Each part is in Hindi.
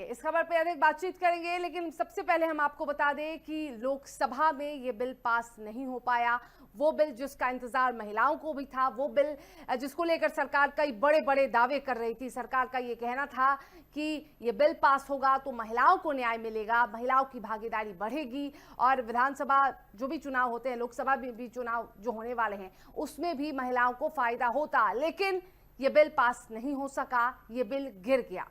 इस खबर पे अधिक बातचीत करेंगे, लेकिन सबसे पहले हम आपको बता दें कि लोकसभा में ये बिल पास नहीं हो पाया। वो बिल जिसका इंतजार महिलाओं को भी था, वो बिल जिसको लेकर सरकार कई बड़े बड़े दावे कर रही थी। सरकार का ये कहना था कि ये बिल पास होगा तो महिलाओं को न्याय मिलेगा, महिलाओं की भागीदारी बढ़ेगी और विधानसभा जो भी चुनाव होते हैं, लोकसभा में भी चुनाव जो होने वाले हैं, उसमें भी महिलाओं को फायदा होता। लेकिन ये बिल पास नहीं हो सका, ये बिल गिर गया।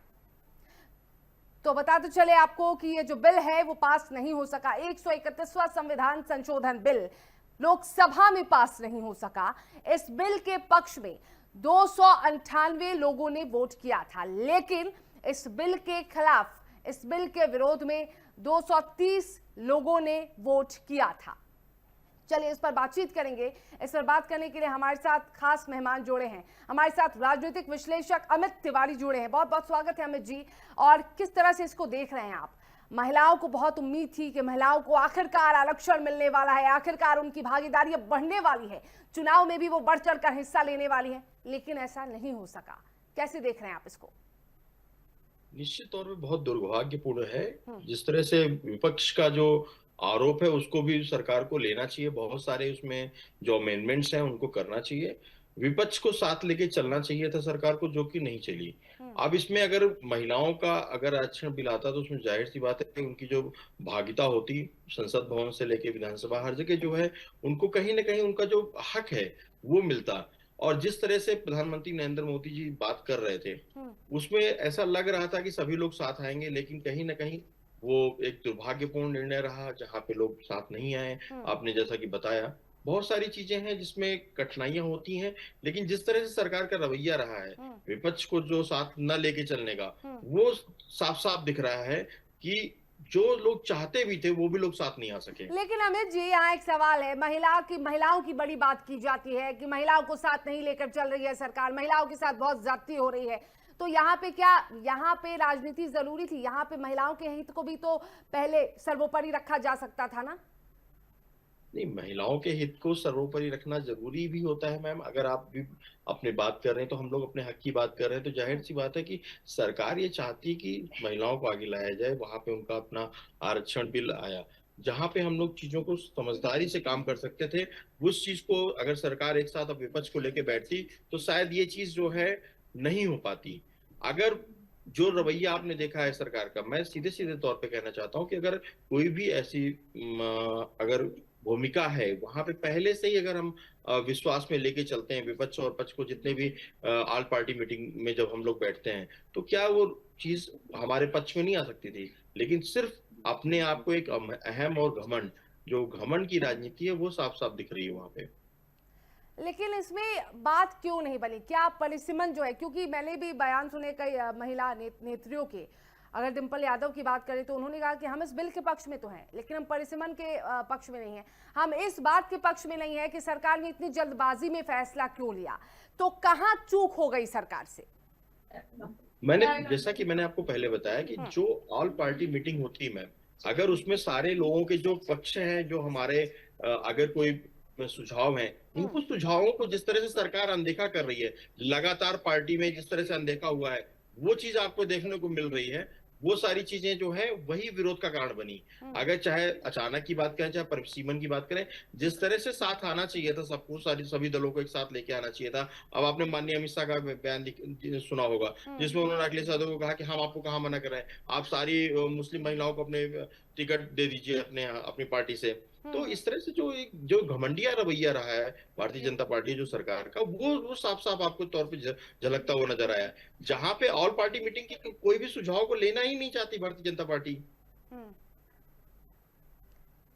तो बताते चले आपको कि ये जो बिल है वो पास नहीं हो सका। 131वां संविधान संशोधन बिल लोकसभा में पास नहीं हो सका। इस बिल के पक्ष में 298 लोगों ने वोट किया था, लेकिन इस बिल के खिलाफ, इस बिल के विरोध में 230 लोगों ने वोट किया था। चलिए इस पर बातचीत करेंगे। इस पर बात करने के लिए हमारे साथ खास मेहमान जुड़े हैं। हमारे साथ राजनीतिक विश्लेषक अमित तिवारी जुड़े हैं। बहुत बहुत स्वागत है अमित जी। और किस तरह से इसको देख रहे हैं आप? महिलाओं को बहुत उम्मीद थी कि महिलाओं को आखिरकार आरक्षण मिलने वाला है, आखिरकार उनकी भागीदारी अब बढ़ने वाली है, चुनाव में भी वो बढ़ चढ़ कर हिस्सा लेने वाली है, लेकिन ऐसा नहीं हो सका। कैसे देख रहे हैं आप इसको? निश्चित तौर पे बहुत दुर्भाग्यपूर्ण है। जिस तरह से विपक्ष का जो आरोप है उसको भी सरकार को लेना चाहिए। बहुत सारे उसमें जो अमेंडमेंट्स हैं उनको करना चाहिए। विपक्ष को साथ लेके चलना चाहिए था सरकार को, जो कि नहीं चली। अब इसमें अगर महिलाओं का अगर आरक्षण बिल आता तो उसमें जाहिर सी बात है कि उनकी जो भागीदारी होती संसद भवन से लेके विधानसभा हर जगह जो है, उनको कहीं ना कहीं उनका जो हक है वो मिलता। और जिस तरह से प्रधानमंत्री नरेंद्र मोदी जी बात कर रहे थे उसमें ऐसा लग रहा था कि सभी लोग साथ आएंगे, लेकिन कहीं ना कहीं वो एक दुर्भाग्यपूर्ण निर्णय रहा जहां पे लोग साथ नहीं आए। आपने जैसा कि बताया, बहुत सारी चीजें हैं जिसमें कठिनाइयां होती हैं, लेकिन जिस तरह से सरकार का रवैया रहा है विपक्ष को जो साथ न लेके चलने का, वो साफ साफ दिख रहा है कि जो लोग चाहते भी थे वो भी लोग साथ नहीं आ सके। लेकिन अमित जी, यहाँ एक सवाल है। महिलाओं की बड़ी बात की जाती है कि महिलाओं को साथ नहीं लेकर चल रही है सरकार, महिलाओं के साथ बहुत ज्यादती हो रही है। तो यहाँ पे क्या, यहाँ पे राजनीति जरूरी थी? यहाँ पे महिलाओं के हित को भी तो पहले सर्वोपरि रखा जा सकता था ना? नहीं, महिलाओं के हित को सर्वोपरि रखना जरूरी भी होता है मैम। अगर आप भी अपने बात कर रहे हैं तो हम लोग अपने हक की बात कर रहे हैं, तो जाहिर सी बात है कि सरकार ये चाहती है कि महिलाओं को आगे लाया जाए। वहां पे उनका अपना आरक्षण बिल आया जहां पे हम लोग चीजों को समझदारी से काम कर सकते थे। उस चीज को अगर सरकार एक साथ अब विपक्ष को लेके बैठती तो शायद ये चीज जो है नहीं हो पाती। अगर जो रवैया आपने देखा है सरकार का, मैं सीधे सीधे तौर पे कहना चाहता हूं कि अगर कोई भी ऐसी अगर भूमिका है वहां पे पहले से ही अगर हम विश्वास में लेके चलते हैं विपक्ष और पक्ष को, जितने भी ऑल पार्टी मीटिंग में जब हम लोग बैठते हैं, तो क्या वो चीज हमारे पक्ष में नहीं आ सकती थी? लेकिन सिर्फ अपने आप को एक अहम और घमंड, जो घमंड की राजनीति है वो साफ साफ दिख रही है वहां पे। लेकिन इसमें बात क्यों नहीं बनी? क्या परिसीमन जो है, क्योंकि मैंने भी बयान सुने कई महिला नेत्रियों के। अगर डिंपल यादव की बात करें तो उन्होंने कहा कि हम इस बिल के पक्ष में तो हैं, लेकिन हम परिसीमन के पक्ष में नहीं हैं। हम इस बात के पक्ष में नहीं है कि सरकार ने इतनी जल्दबाजी में फैसला क्यों लिया। तो कहां चूक हो गई सरकार से? मैंने जैसा कि मैंने आपको पहले बताया कि जो ऑल पार्टी मीटिंग होती है मैम, अगर उसमें सारे लोगों के जो पक्ष हैं, जो हमारे अगर कोई सुझाव हैं, उनको सुझावों को जिस तरह से सरकार अनदेखा कर रही है, लगातार पार्टी में जिस तरह से अनदेखा हुआ है, वो चीज आपको देखने को मिल रही है। वो सारी चीजें जो है वही विरोध का कारण बनी। अगर चाहे अचानक की बात करें चाहे परिसीमन की बात करें, जिस तरह से साथ आना चाहिए था सबको, सभी दलों को एक साथ लेके आना चाहिए था। अब आपने माननीय अमित शाह का बयान सुना होगा जिसमें उन्होंने अखिलेश यादव को कहा कि हम आपको कहाँ मना कर रहे हैं, आप सारी मुस्लिम महिलाओं को अपने टिकट दे दीजिए अपनी पार्टी से। तो इस तरह से जो घमंडिया रवैया रहा है भारतीय जनता पार्टी जो सरकार का, वो साफ साफ आपको तौर पे झलकता हुआ नजर आया। जहां पे ऑल पार्टी मीटिंग की कोई भी सुझाव को लेना ही नहीं चाहती भारतीय जनता पार्टी।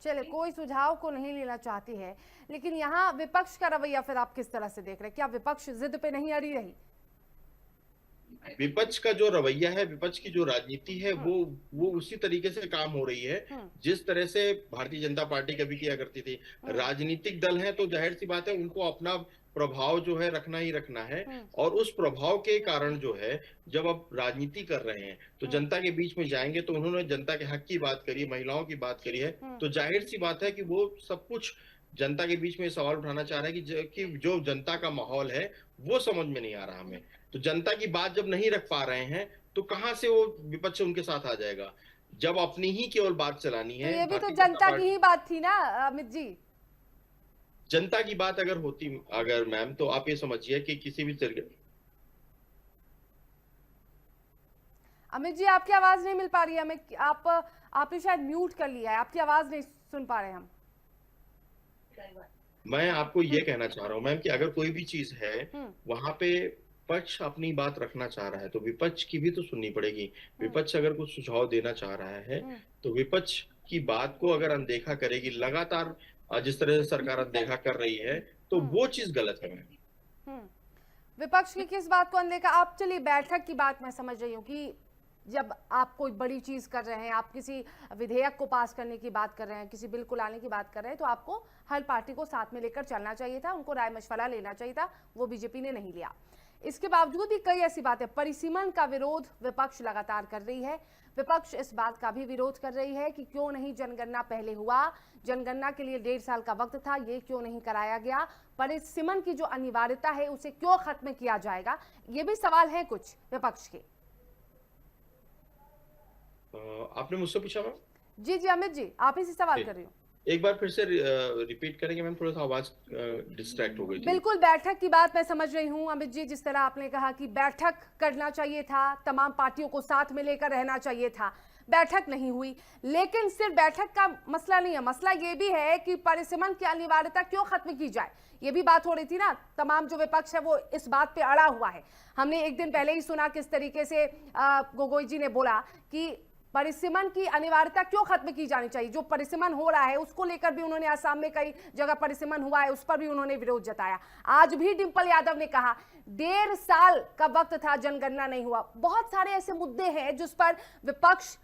चले, कोई सुझाव को नहीं लेना चाहती है, लेकिन यहाँ विपक्ष का रवैया फिर आप किस तरह से देख रहे हैं? क्या विपक्ष जिद पे नहीं अड़ी रही? विपक्ष का जो रवैया है, विपक्ष की जो राजनीति है, वो उसी तरीके से काम हो रही है जिस तरह से भारतीय जनता पार्टी कभी किया करती थी। राजनीतिक दल है तो जाहिर सी बात है उनको अपना प्रभाव जो है रखना ही रखना है। और उस प्रभाव के कारण जो है, जब अब राजनीति कर रहे हैं तो जनता के बीच में जाएंगे, तो उन्होंने जनता के हक की बात करी, महिलाओं की बात करी है, तो जाहिर सी बात है कि वो सब कुछ जनता के बीच में सवाल उठाना चाह रहे हैं कि जो जनता का माहौल है वो समझ में नहीं आ रहा हमें। तो जनता की बात जब नहीं रख पा रहे हैं तो कहां से वो विपक्ष उनके साथ आ जाएगा? जब अपनी ही केवल बात चलानी तो है, ये भी तो भारतीय जनता जनता की पार्टी, ही बात थी ना अमित जी। जनता की बात अगर होती, अगर मैम, तो आप ये समझिए कि किसी भी तरीके, अमित जी आपकी आवाज नहीं मिल पा रही है हमें, आपने शायद म्यूट कर लिया है, आपकी आवाज नहीं सुन पा रहे हम। मैं आपको ये कहना चाह रहा हूं मैम कि अगर कोई भी चीज है, हम्म। वहां पे पक्ष अपनी बात रखना चाह रहा है तो विपक्ष की भी तो सुननी पड़ेगी। हम्म। विपक्ष अगर कुछ सुझाव देना चाह रहा है हम्म। तो विपक्ष की बात को अगर अनदेखा करेगी लगातार, जिस तरह से सरकार अनदेखा कर रही है, तो हम्म। वो चीज गलत है मैम। हम्म। विपक्ष की किस बात को अनदेखा? आप चलिए बैठक की बात मैं समझ रही हूँ कि जब आप कोई बड़ी चीज कर रहे हैं, आप किसी विधेयक को पास करने की बात कर रहे हैं, किसी बिल को लाने की बात कर रहे हैं, तो आपको हर पार्टी को साथ में लेकर चलना चाहिए था, उनको राय मशवरा लेना चाहिए था, वो बीजेपी ने नहीं लिया। इसके बावजूद भी कई ऐसी बातें, परिसीमन का विरोध विपक्ष लगातार कर रही है। विपक्ष इस बात का भी विरोध कर रही है कि क्यों नहीं जनगणना पहले हुआ, जनगणना के लिए 1.5 साल का वक्त था, ये क्यों नहीं कराया गया, परिसीमन की जो अनिवार्यता है उसे क्यों खत्म किया जाएगा, ये भी सवाल है कुछ विपक्ष के। आपने मुझसे पूछा मैम? जी जी अमित जी, आप ही से सवाल कर रही हूँ। एक बार फिर से रिपीट करेंगे मैम? थोड़ा सा आवाज डिस्ट्रैक्ट हो गई थी। बिल्कुल, बैठक की बात मैं समझ रही हूँ अमित जी, जिस तरह आपने कहा कि बैठक करना चाहिए था, तमाम पार्टियों को साथ में लेकर रहना चाहिए था, बैठक नहीं हुई। लेकिन सिर्फ बैठक का मसला नहीं है, मसला ये भी है कि परिसीमन की अनिवार्यता क्यों खत्म की जाए, ये भी बात हो रही थी ना। तमाम जो विपक्ष है वो इस बात पे अड़ा हुआ है। हमने एक दिन पहले ही सुना किस तरीके से गोगोई जी ने बोला कि परिसीमन की अनिवार्यता क्यों खत्म की जानी चाहिए। जो परिसीमन हो रहा है उसको लेकर भी उन्होंने, असम में कई जगह परिसीमन हुआ है, उस पर भी उन्होंने विरोध जताया। आज भी डिंपल यादव ने कहा 1.5 साल का वक्त था, जनगणना नहीं हुआ। बहुत सारे ऐसे मुद्दे हैं जिस पर विपक्ष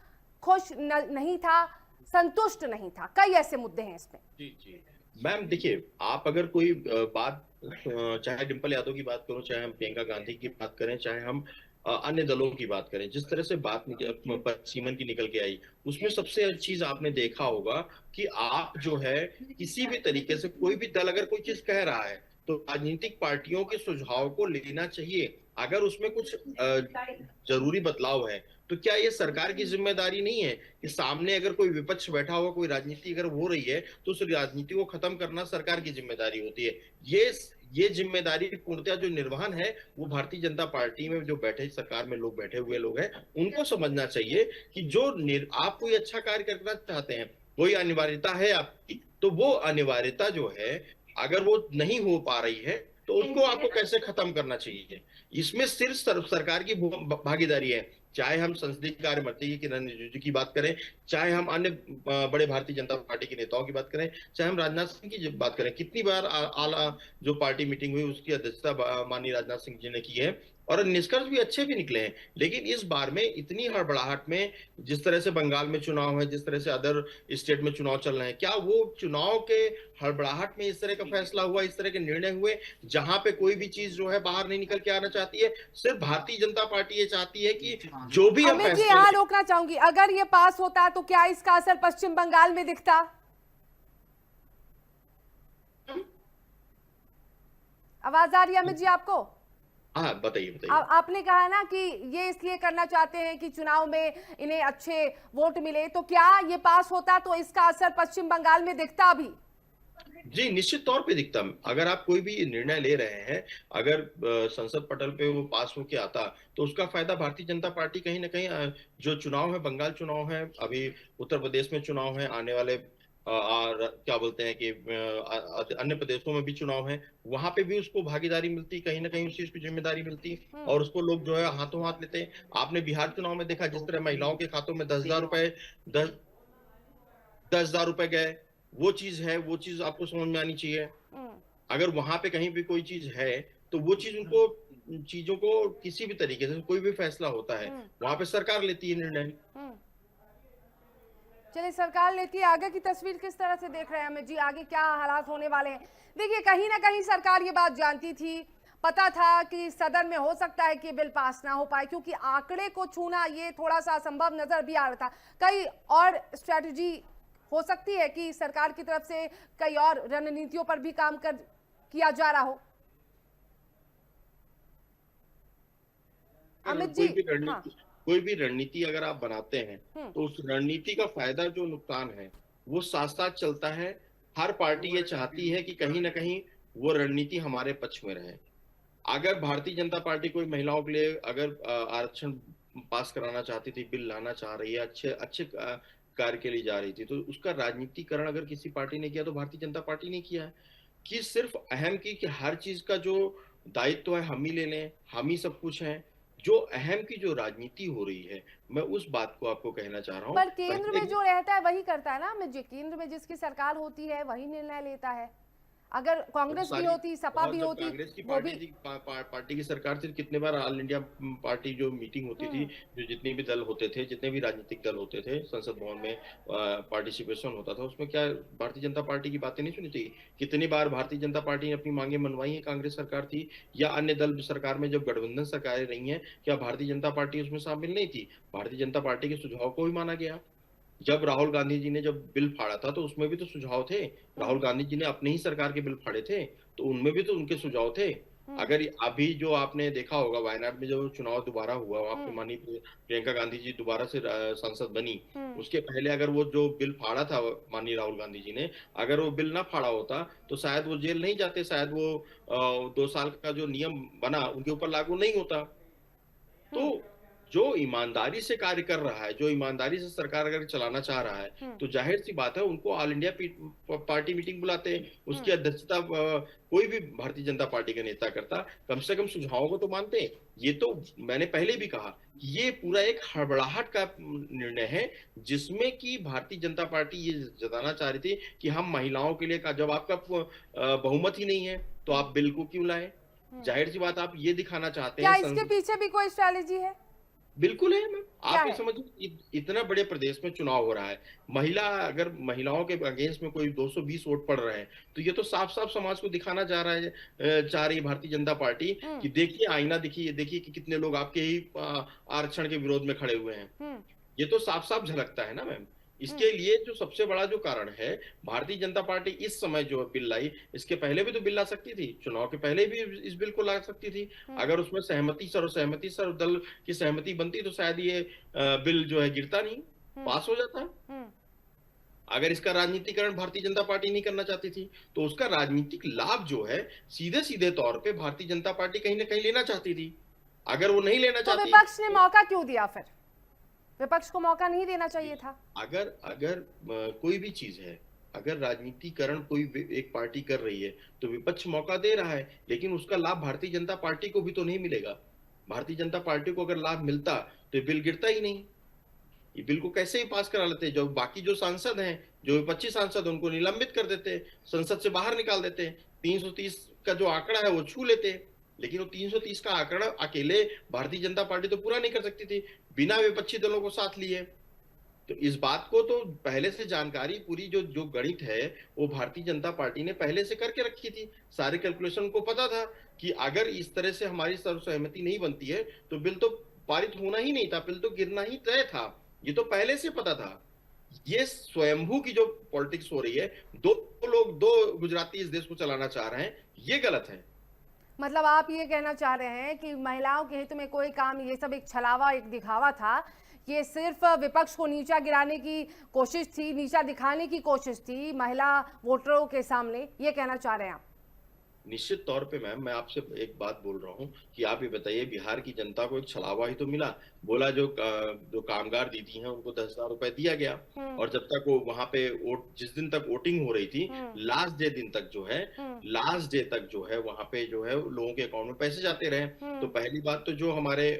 खुश नहीं था, संतुष्ट नहीं था, कई ऐसे मुद्दे हैं इसमें। जी जी मैम, देखिए, आप अगर कोई बात, चाहे डिंपल यादव की बात करो, चाहे हम प्रियंका गांधी की बात करें, चाहे हम अन्य दलों की बात करें, जिस तरह से बात सीमन की निकल के आई, उसमें सबसे अच्छी चीज आपने देखा होगा कि आप जो है, किसी भी तरीके से कोई भी दल अगर कोई चीज कह रहा है तो राजनीतिक पार्टियों के सुझाव को लेना चाहिए। अगर उसमें कुछ जरूरी बदलाव है तो क्या ये सरकार की जिम्मेदारी नहीं है कि सामने अगर कोई विपक्ष बैठा हुआ, कोई राजनीति अगर हो रही है तो उस राजनीति को खत्म करना सरकार की जिम्मेदारी होती है। ये जिम्मेदारी पूर्णतः जो निर्वहन है वो भारतीय जनता पार्टी में जो बैठे, सरकार में लोग बैठे हुए लोग हैं, उनको समझना चाहिए कि जो आप कोई अच्छा कार्य करना चाहते हैं, कोई अनिवार्यता है आपकी, तो वो अनिवार्यता जो है अगर वो नहीं हो पा रही है तो उसको आपको कैसे खत्म करना चाहिए। इसमें सिर्फ सरकार की भागीदारी है। चाहे हम संसदीय कार्य मंत्री किरण रिजिजू की बात करें, चाहे हम अन्य बड़े भारतीय जनता पार्टी के नेताओं की बात करें, चाहे हम राजनाथ सिंह की बात करें, कितनी बार आला जो पार्टी मीटिंग हुई उसकी अध्यक्षता माननीय राजनाथ सिंह जी ने की है और निष्कर्ष भी अच्छे भी निकले हैं। लेकिन इस बार में इतनी हड़बड़ाहट में, जिस तरह से बंगाल में चुनाव है, जिस तरह से अदर स्टेट में चुनाव चल रहे हैं, क्या वो चुनाव के हड़बड़ाहट में इस तरह का फैसला हुआ, इस तरह के निर्णय हुए जहां पे कोई भी चीज जो है बाहर नहीं निकल के आना चाहती है? सिर्फ भारतीय जनता पार्टी ये चाहती है कि जो भी हम अमित जी फैसले यहाँ रोकना चाहूंगी, अगर ये पास होता तो क्या इसका असर पश्चिम बंगाल में दिखता? आवाज आ रही है अमित जी आपको? हाँ, बताइए बताइए। आपने कहा ना कि ये इसलिए करना चाहते हैं कि चुनाव में इन्हें अच्छे वोट मिले, तो क्या ये पास होता तो इसका असर पश्चिम बंगाल में दिखता भी? जी, निश्चित तौर पे दिखता। अगर आप कोई भी निर्णय ले रहे हैं, अगर संसद पटल पे वो पास होके आता तो उसका फायदा भारतीय जनता पार्टी कहीं ना कहीं, जो चुनाव है, बंगाल चुनाव है, अभी उत्तर प्रदेश में चुनाव है, आने वाले क्या बोलते हैं कि अन्य प्रदेशों में भी चुनाव है, वहां पे भी उसको भागीदारी मिलती, कहीं ना कहीं उस चीज की जिम्मेदारी मिलती और उसको लोग जो है हाथों हाथ लेते हैं। आपने बिहार चुनाव में देखा जिस तरह महिलाओं के खातों में 10,000 रुपए 10,000 रुपए गए, वो चीज है, वो चीज आपको समझ में आनी चाहिए। अगर वहां पे कहीं भी कोई चीज है तो वो चीज उनको, चीजों को किसी भी तरीके से कोई भी फैसला होता है वहां पे सरकार लेती है निर्णय। चलिए, सरकार लेती है। आगे की तस्वीर किस तरह से देख रहे हैं अमित जी, आगे क्या हालात होने वाले हैं? देखिए, कहीं ना कहीं सरकार ये बात जानती थी, पता था कि सदन में हो सकता है कि बिल पास ना हो पाए, क्योंकि आंकड़े को छूना ये थोड़ा सा असंभव नजर भी आ रहा था। कई और स्ट्रेटजी हो सकती है कि सरकार की तरफ से कई और रणनीतियों पर भी काम किया जा रहा हो। अमित जी, कोई भी रणनीति अगर आप बनाते हैं तो उस रणनीति का फायदा जो नुकसान है वो साथ साथ चलता है। हर पार्टी ये चाहती है कि कहीं ना कहीं वो रणनीति हमारे पक्ष में रहे। अगर भारतीय जनता पार्टी कोई महिलाओं के लिए अगर आरक्षण पास कराना चाहती थी, बिल लाना चाह रही है, अच्छे अच्छे कार्य के लिए जा रही थी, तो उसका राजनीतिकरण अगर किसी पार्टी ने किया तो भारतीय जनता पार्टी ने किया है। कि सिर्फ अहम की हर चीज का जो दायित्व है हम ही ले लें, हम ही सब कुछ है। जो अहम की जो राजनीति हो रही है, मैं उस बात को आपको कहना चाह रहा हूँ। पर केंद्र में जो रहता है वही करता है ना अमित जी, केंद्र में जिसकी सरकार होती है वही निर्णय लेता है। अगर कांग्रेस भी होती, सपा भी जब होती, कांग्रेस की वो पार्टी भी थी, पार्टी की सरकार थी, कितने बार ऑल इंडिया पार्टी जो मीटिंग होती थी, जो जितने भी दल होते थे, जितने भी राजनीतिक दल होते थे, संसद भवन में पार्टिसिपेशन होता था, उसमें क्या भारतीय जनता पार्टी की बातें नहीं सुनी थी? कितनी बार भारतीय जनता पार्टी ने अपनी मांगे मनवाई है? कांग्रेस सरकार थी या अन्य दल सरकार में जब गठबंधन सरकारें रही हैं, क्या भारतीय जनता पार्टी उसमें शामिल नहीं थी? भारतीय जनता पार्टी के सुझाव को भी माना गया। जब राहुल गांधी जी ने जब बिल फाड़ा था तो उसमें भी तो सुझाव थे। राहुल गांधी जी ने अपनी ही सरकार के बिल फाड़े थे, तो उनमें भी तो उनके सुझाव थे। अगर अभी जो आपने देखा होगा वायनाड में जब चुनाव दोबारा हुआ, आपकी माननीय प्रियंका गांधी जी दोबारा से सांसद बनी, उसके पहले अगर वो जो बिल फाड़ा था माननीय राहुल गांधी जी ने, अगर वो बिल ना फाड़ा होता तो शायद वो जेल नहीं जाते, शायद वो 2 साल का जो नियम बना उनके ऊपर लागू नहीं होता। तो जो ईमानदारी से कार्य कर रहा है, जो ईमानदारी से सरकार अगर चलाना चाह रहा है, तो जाहिर सी बात है उनको ऑल इंडिया पार्टी मीटिंग बुलाते हैं, उसकी अध्यक्षता कोई भी भारतीय जनता पार्टी का नेता करता, कम से कम सुझावों को तो मानते हैं। ये तो मैंने पहले भी कहा कि ये पूरा एक हड़बड़ाहट का निर्णय है, जिसमें कि भारतीय जनता पार्टी ये जताना चाह रही थी कि हम महिलाओं के लिए जब आपका बहुमत ही नहीं है तो आप बिल को क्यों लाए? जाहिर सी बात आप ये दिखाना चाहते क्या हैं। इसके पीछे भी कोई स्ट्रैटेजी है? बिल्कुल है मैम, आप ये समझिए इतना बड़े प्रदेश में चुनाव हो रहा है, अगर महिलाओं के अगेंस्ट में कोई 220 वोट पड़ रहे हैं, तो ये तो साफ साफ समाज को दिखाना चाह रही है भारतीय जनता पार्टी कि देखिए आईना, देखिए कि कितने लोग आपके ही आरक्षण के विरोध में खड़े हुए हैं। ये तो साफ साफ झलकता है ना मैम। इसके लिए जो सबसे बड़ा जो कारण है, भारतीय जनता पार्टी इस समय जो बिल लाई, इसके पहले भी तो बिल ला सकती थी, चुनाव के पहले भी इस बिल को ला सकती थी। अगर उसमें सहमति सर्व दल की सहमति बनती तो शायद ये बिल जो है गिरता नहीं, पास हो जाता। अगर इसका राजनीतिकरण भारतीय जनता पार्टी नहीं करना चाहती थी, तो उसका राजनीतिक लाभ जो है सीधे सीधे तौर पे भारतीय जनता पार्टी कहीं ना कहीं लेना चाहती थी। अगर वो नहीं लेना चाहती, विपक्ष ने मौका क्यों दिया? फिर विपक्ष को मौका नहीं देना चाहिए था? अगर कोई भी चीज है, अगर राजनीतिकरण कोई एक पार्टी कर रही है तो विपक्ष मौका दे रहा है, लेकिन उसका लाभ भारतीय जनता पार्टी को भी तो नहीं मिलेगा। भारतीय जनता पार्टी को अगर लाभ मिलता तो बिल गिरता ही नहीं। ये बिल को कैसे ही पास करा लेते? जो बाकी जो सांसद हैं, जो विपक्षी सांसद, उनको निलंबित कर देते, संसद से बाहर निकाल देते, 330 का जो आंकड़ा है वो छू लेते। लेकिन वो 330 का आंकड़ा अकेले भारतीय जनता पार्टी तो पूरा नहीं कर सकती थी बिना विपक्षी दलों को साथ लिए। तो इस बात को तो पहले से जानकारी, पूरी जो गणित है वो भारतीय जनता पार्टी ने पहले से करके रखी थी। सारे कैलकुलेशन को पता था कि अगर इस तरह से हमारी सर्वसहमति नहीं बनती है तो बिल तो पारित होना ही नहीं था, बिल तो गिरना ही तय था। ये तो पहले से पता था। ये स्वयंभू की जो पॉलिटिक्स हो रही है, दो गुजराती इस देश को चलाना चाह रहे हैं, ये गलत है। मतलब आप ये कहना चाह रहे हैं कि महिलाओं के हित में कोई काम, ये सब एक छलावा, एक दिखावा था, ये सिर्फ विपक्ष को नीचा गिराने की कोशिश थी, नीचा दिखाने की कोशिश थी महिला वोटरों के सामने, ये कहना चाह रहे हैं आप? निश्चित तौर पे मैम, मैं आपसे एक बात बोल रहा हूँ कि आप ये बताइए, बिहार की जनता को एक छलावा ही तो मिला। बोला जो कामगार दीदी हैं उनको 10,000 रुपए दिया गया, और जब तक वो वहां पे जिस दिन तक वोटिंग हो रही थी, लास्ट डे तक जो है वहां पे जो है लोगों के अकाउंट में पैसे जाते रहे। तो पहली बात तो जो हमारे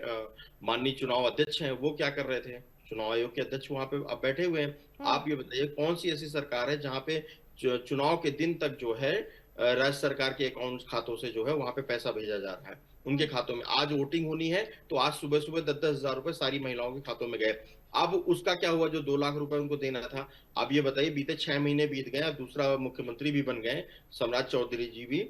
माननीय चुनाव अध्यक्ष हैं वो क्या कर रहे थे? चुनाव आयोग के अध्यक्ष वहां पे अब बैठे हुए हैं। आप ये बताइए कौन सी ऐसी सरकार है जहाँ पे चुनाव के दिन तक जो है राज्य सरकार के अकाउंट खातों से जो है वहां पे पैसा भेजा जा रहा है उनके खातों में। आज वोटिंग होनी है तो आज सुबह सुबह 10-10 हजार रुपए सारी महिलाओं के खातों में गए। अब उसका क्या हुआ? जो 2 लाख रुपए उनको देना था, अब ये बताइए बीते 6 महीने बीत गए, दूसरा मुख्यमंत्री भी बन गए, सम्राट चौधरी जी भी।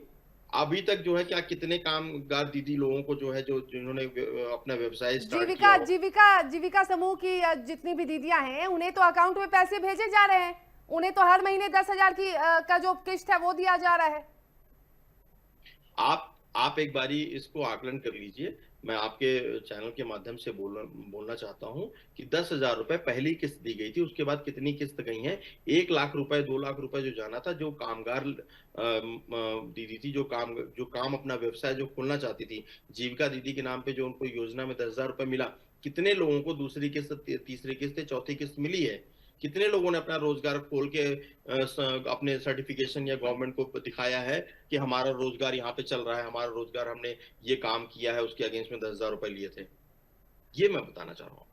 अभी तक जो है क्या कितने कामगार दीदी लोगों को जो है जिन्होंने अपना व्यवसाय स्टार्ट किया, जीविका समूह की जितनी भी दीदियां हैं, उन्हें तो अकाउंट में पैसे भेजे जा रहे हैं, उन्हें तो हर महीने 10,000 का जो किस्त है वो दिया जा रहा है। आप आप एक बारी इसको आकलन कर लीजिए। मैं आपके चैनल के माध्यम से बोलना चाहता हूं कि 10,000 रुपए पहली किस्त दी गई थी, उसके बाद कितनी किस्त गई हैं? 1 लाख रुपए, 2 लाख रुपए जो जाना था, जो कामगार दीदी थी, जो काम अपना व्यवसाय जो खोलना चाहती थी, जीविका दीदी के नाम पे जो उनको योजना में 10,000 रुपए मिला, कितने लोगों को दूसरी किस्त, तीसरी किस्त, चौथी किस्त मिली है? कितने लोगों ने अपना रोजगार खोल के अपने सर्टिफिकेशन या गवर्नमेंट को दिखाया है कि हमारा रोजगार यहाँ पे चल रहा है, हमारा रोजगार, हमने ये काम किया है, उसके अगेंस्ट में 10,000 रुपए लिए थे? ये मैं बताना चाह रहा हूँ।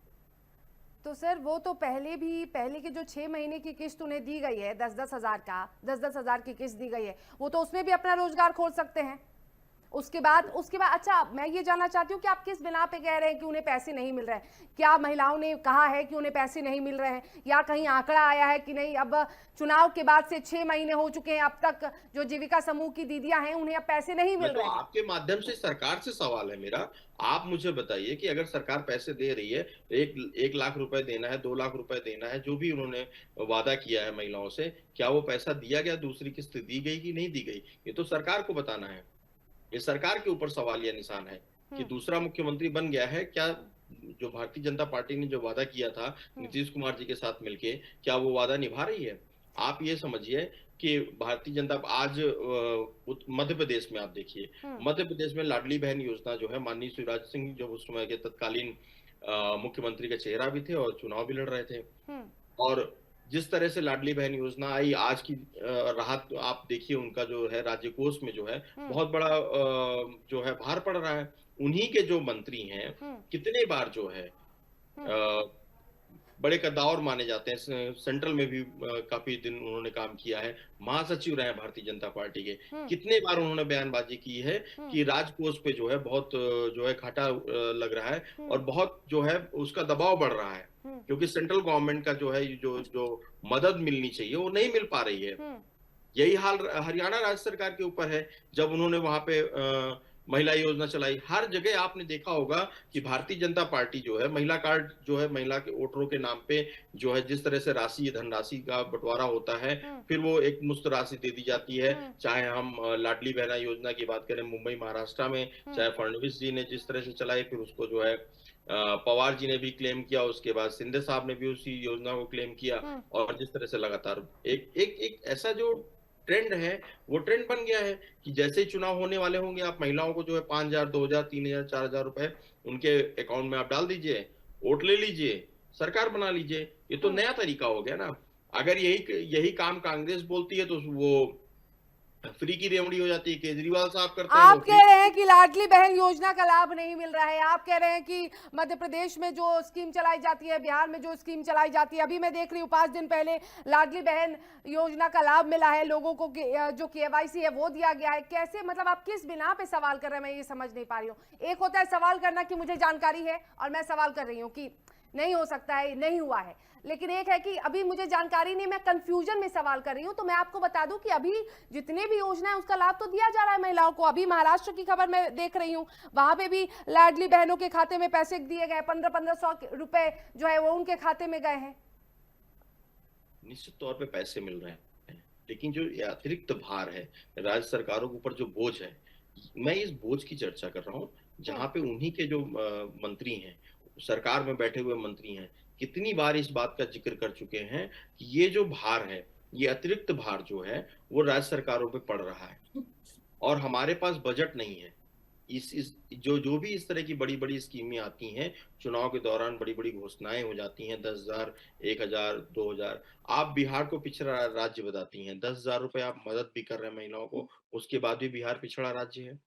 तो सर वो तो पहले की जो 6 महीने की किस्त उन्हें दी गई है, 10-10 हजार का, 10-10 हजार की किस्त दी गई है, वो तो उसमें भी अपना रोजगार खोल सकते हैं। उसके बाद अच्छा, मैं ये जानना चाहती हूँ कि आप किस बिना पे कह रहे हैं कि उन्हें पैसे नहीं मिल रहे हैं? क्या महिलाओं ने कहा है कि उन्हें पैसे नहीं मिल रहे हैं, या कहीं आंकड़ा आया है कि नहीं अब चुनाव के बाद से 6 महीने हो चुके हैं, अब तक जो जीविका समूह की दीदियां हैं उन्हें अब पैसे नहीं मिल मैं तो रहे हैं? आपके माध्यम से सरकार से सवाल है मेरा। आप मुझे बताइए कि अगर सरकार पैसे दे रही है, 1 लाख रुपए देना है, 2 लाख रुपए देना है, जो भी उन्होंने वादा किया है महिलाओं से, क्या वो पैसा दिया गया? दूसरी किस्त दी गई कि नहीं दी गई? ये तो सरकार को बताना है। ये सरकार के ऊपर सवाल या निशान है कि दूसरा मुख्यमंत्री बन गया है, क्या जो भारतीय जनता पार्टी ने जो वादा किया था नीतीश कुमार जी के साथ मिलके, क्या वो वादा निभा रही है? आप ये समझिए कि भारतीय जनता आज मध्य प्रदेश में आप देखिए, मध्य प्रदेश में लाडली बहन योजना जो है, माननीय शिवराज सिंह जो उस समय के तत्कालीन मुख्यमंत्री का चेहरा भी थे और चुनाव भी लड़ रहे थे, और जिस तरह से लाडली बहन योजना आई, आज की राहत आप देखिए, उनका जो है राज्य कोष में जो है बहुत बड़ा जो है भार पड़ रहा है। उन्हीं के जो मंत्री हैं, कितने बार जो है बड़े कद्दावर माने जाते हैं, सेंट्रल में भी काफी दिन उन्होंने काम किया है, महासचिव रहे हैं भारतीय जनता पार्टी के, कितने बार उन्होंने बयानबाजी की है कि राजकोष पे जो है बहुत जो है घाटा लग रहा है और बहुत जो है उसका दबाव बढ़ रहा है, क्योंकि सेंट्रल गवर्नमेंट का जो है जो मदद मिलनी चाहिए वो नहीं मिल पा रही है। यही हाल हरियाणा राज्य सरकार के ऊपर है, जब उन्होंने वहां पे महिला योजना चलाई। हर जगह आपने देखा होगा कि भारतीय जनता पार्टी जो है महिला कार्ड जो है, महिला के वोटरों के नाम पे जो है जिस तरह से धनराशि का बंटवारा होता है, फिर वो एक मुफ्त राशि दे दी जाती है। चाहे हम लाडली बहना योजना की बात करें मुंबई महाराष्ट्र में, चाहे फडणवीस जी ने जिस तरह से चलाई, फिर उसको जो है पवार जी ने भी क्लेम किया, उसके बाद शिंदे साहब ने भी उसी योजना को क्लेम किया, और जिस तरह से लगातार एक ऐसा जो ट्रेंड है, वो ट्रेंड बन गया है कि जैसे ही चुनाव होने वाले होंगे, आप महिलाओं को जो है 5,000, 2,000, 3,000, 4,000 रुपए उनके अकाउंट में आप डाल दीजिए, वोट ले लीजिए, सरकार बना लीजिए। ये तो नया तरीका हो गया ना। अगर यही काम कांग्रेस बोलती है तो वो फ्री की रेवड़ी हो जाती है। केजरीवाल साहब करते हैं, आप कह रहे हैं कि लाडली बहन योजना का लाभ नहीं मिल रहा है, आप कह रहे हैं कि मध्य प्रदेश में जो स्कीम चलाई जाती है, बिहार में जो स्कीम चलाई जाती है, अभी मैं देख रही हूँ 5 दिन पहले लाडली बहन योजना का लाभ मिला है लोगों को, जो KYC है वो दिया गया है। कैसे, मतलब आप किस बिना पे सवाल कर रहे हैं, मैं ये समझ नहीं पा रही हूँ। एक होता है सवाल करना कि मुझे जानकारी है और मैं सवाल कर रही हूँ कि नहीं हो सकता है, नहीं हुआ है, लेकिन एक है कि अभी मुझे जानकारी नहीं, मैं कंफ्यूजन में सवाल कर रही हूं। तो मैं आपको बता दूं कि अभी जितने भी योजना है उसका लाभ तो दिया जा रहा है महिलाओं को। अभी महाराष्ट्र की खबर मैं देख रही हूं, वहां पे भी लाडली बहनों के खाते में पैसे दिए गए, 1500 रुपए जो है वो उनके खाते में गए हैं। निश्चित तौर पे पैसे मिल रहे हैं, लेकिन जो अतिरिक्त भार है राज्य सरकारों के ऊपर, जो बोझ है, मैं इस बोझ की चर्चा कर रहा हूँ, जहां पे उन्हीं के जो मंत्री हैं, सरकार में बैठे हुए मंत्री हैं, कितनी बार इस बात का जिक्र कर चुके हैं कि ये जो भार है, ये अतिरिक्त भार जो है वो राज्य सरकारों पे पड़ रहा है, और हमारे पास बजट नहीं है। इस जो भी इस तरह की बड़ी बड़ी स्कीमें आती हैं, चुनाव के दौरान बड़ी बड़ी घोषणाएं हो जाती हैं, 10,000, 1,000, 2,000, आप बिहार को पिछड़ा राज्य बताती हैं, 10,000 रुपए आप मदद भी कर रहे हैं महिलाओं को, उसके बाद भी बिहार पिछड़ा राज्य है।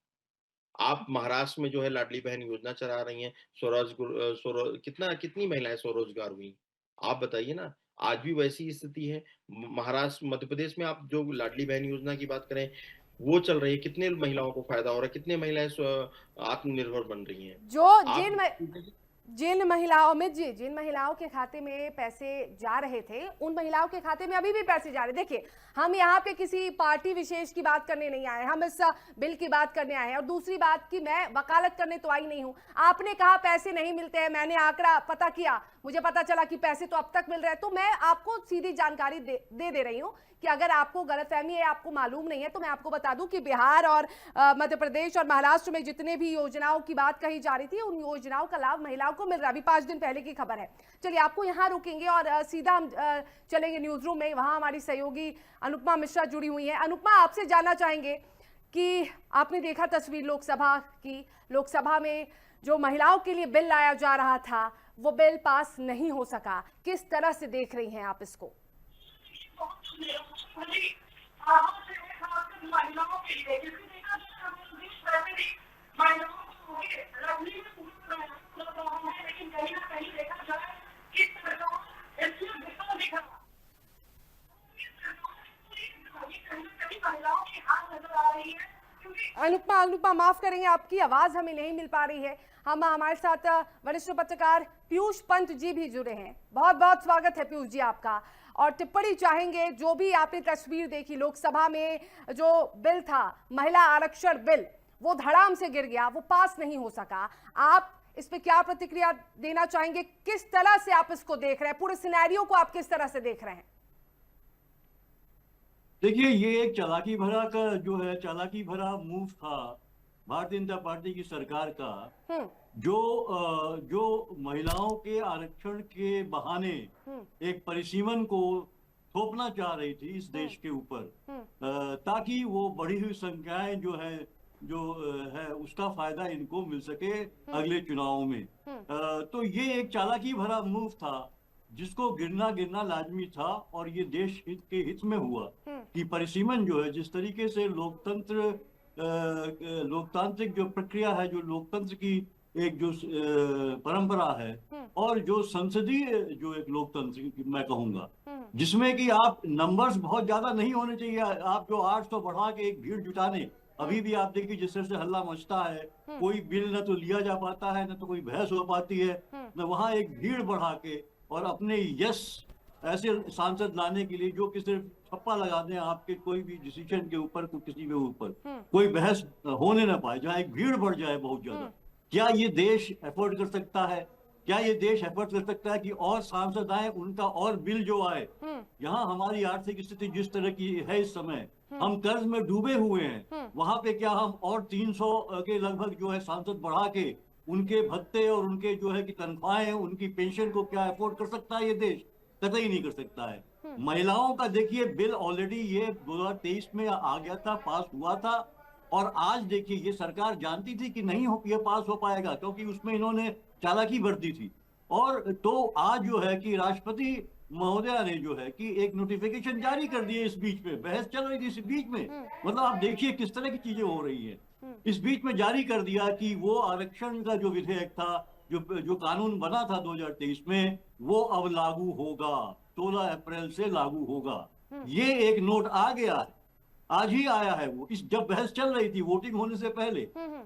आप महाराष्ट्र में जो है लाडली बहन योजना चला रही हैं, कितनी महिलाएं स्वरोजगार हुई, आप बताइए ना। आज भी वैसी स्थिति है। महाराष्ट्र, मध्य प्रदेश में आप जो लाडली बहन योजना की बात करें, वो चल रही है, कितने महिलाओं को फायदा हो रहा है, कितने महिलाएं आत्मनिर्भर बन रही हैं। जिन महिलाओं में जिन महिलाओं के खाते में पैसे जा रहे थे, उन महिलाओं के खाते में अभी भी पैसे जा रहे। देखिए, हम यहाँ पे किसी पार्टी विशेष की बात करने नहीं आए, हम इस बिल की बात करने आए हैं। और दूसरी बात कि मैं वकालत करने तो आई नहीं हूँ। आपने कहा पैसे नहीं मिलते हैं, मैंने आंकड़ा पता किया, मुझे पता चला कि पैसे तो अब तक मिल रहे हैं। तो मैं आपको सीधी जानकारी दे रही हूँ कि अगर आपको गलतफहमी है, आपको मालूम नहीं है, तो मैं आपको बता दूं कि बिहार और मध्य प्रदेश और महाराष्ट्र में जितने भी योजनाओं की बात कही जा रही थी, उन योजनाओं का लाभ महिलाओं को मिल रहा है। अभी 5 दिन पहले की खबर है। चलिए, आपको यहाँ रुकेंगे और सीधा हम चलेंगे न्यूज रूम में। वहां हमारी सहयोगी अनुपमा मिश्रा जुड़ी हुई है। अनुपमा, आपसे जानना चाहेंगे कि आपने देखा तस्वीर लोकसभा की, लोकसभा में जो महिलाओं के लिए बिल लाया जा रहा था, वो बिल पास नहीं हो सका। किस तरह से देख रही हैं आप इसको? महिलाओं के लिए लेकिन कहीं ना कहीं देखा जाए कि सरकार इसमें विफल दिखा, महिलाओं की हाथ नजर आ रही है। अनुपमा, माफ करेंगे, आपकी आवाज हमें नहीं मिल पा रही है। हम हमारे साथ वरिष्ठ पत्रकार पीयूष पंत जी भी जुड़े हैं। बहुत बहुत स्वागत है पीयूष जी आपका। और टिप्पणी चाहेंगे, जो भी आपने तस्वीर देखी, लोकसभा में जो बिल था, महिला आरक्षण बिल, वो धड़ाम से गिर गया, वो पास नहीं हो सका। आप इस पे क्या प्रतिक्रिया देना चाहेंगे? किस तरह से आप इसको देख रहे हैं? पूरे सिनेरियो को आप किस तरह से देख रहे हैं? देखिए, ये एक चालाकी भरा मूव था भारतीय जनता पार्टी की सरकार का, जो महिलाओं के आरक्षण के बहाने एक परिसीमन को थोपना चाह रही थी इस देश के ऊपर, ताकि वो बढ़ी हुई संख्याएं जो है उसका फायदा इनको मिल सके अगले चुनावों में। तो ये एक चालाकी भरा मूव था जिसको गिरना लाजमी था, और ये देश हित के हित में हुआ कि परिसीमन जो है, जिस तरीके से लोकतांत्रिक जो प्रक्रिया है, जो लोकतंत्र की एक जो परंपरा है, और जो संसदीय जो एक लोकतंत्र मैं कहूंगा, जिसमें कि आप नंबर्स बहुत ज्यादा नहीं होने चाहिए। आप जो 800 बढ़ा के एक भीड़ जुटाने, अभी भी आप देखिए जिस तरह से हल्ला मचता है, कोई बिल न तो लिया जा पाता है, न तो कोई बहस हो पाती है, न वहां एक भीड़ बढ़ा के और अपने ऐसे सांसद लाने के लिए जो कि सिर्फ छप्पा लगा दें आपके कोई भी डिसीजन के ऊपर, किसी के ऊपर कोई बहस होने ना पाए, जहां एक भीड़ बढ़ जाए बहुत ज्यादा। क्या ये देश एफोर्ड कर सकता है? क्या ये देश एफर्ट कर सकता है कि और सांसद आए, उनका और बिल जो आए? यहाँ हमारी आर्थिक स्थिति जिस तरह की है इस समय, हम कर्ज में डूबे हुए हैं, वहां पे क्या हम और 300 के लगभग जो है सांसद बढ़ा के उनके भत्ते और उनके जो है कि तनख्वाहें, उनकी पेंशन को क्या अफोर्ड कर सकता है ये देश? कतई नहीं कर सकता है। महिलाओं का देखिए बिल ऑलरेडी ये 2023 में आ गया था, पास हुआ था, और आज देखिए ये सरकार जानती थी कि नहीं ये पास हो पाएगा, क्योंकि उसमें इन्होंने चालाकी बरती थी। और तो आज जो है कि राष्ट्रपति महोदया ने जो है कि एक नोटिफिकेशन जारी कर दिए, इस बीच में बहस चल रही थी, इस बीच में मतलब आप देखिए किस तरह की चीजें हो रही है। इस बीच में जारी कर दिया कि वो आरक्षण का जो विधेयक था, जो कानून बना था 2023 में, वो अब लागू होगा, 16 अप्रैल से लागू होगा। ये एक नोट आ गया है, आज ही आया है वो, इस जब बहस चल रही थी वोटिंग होने से पहले।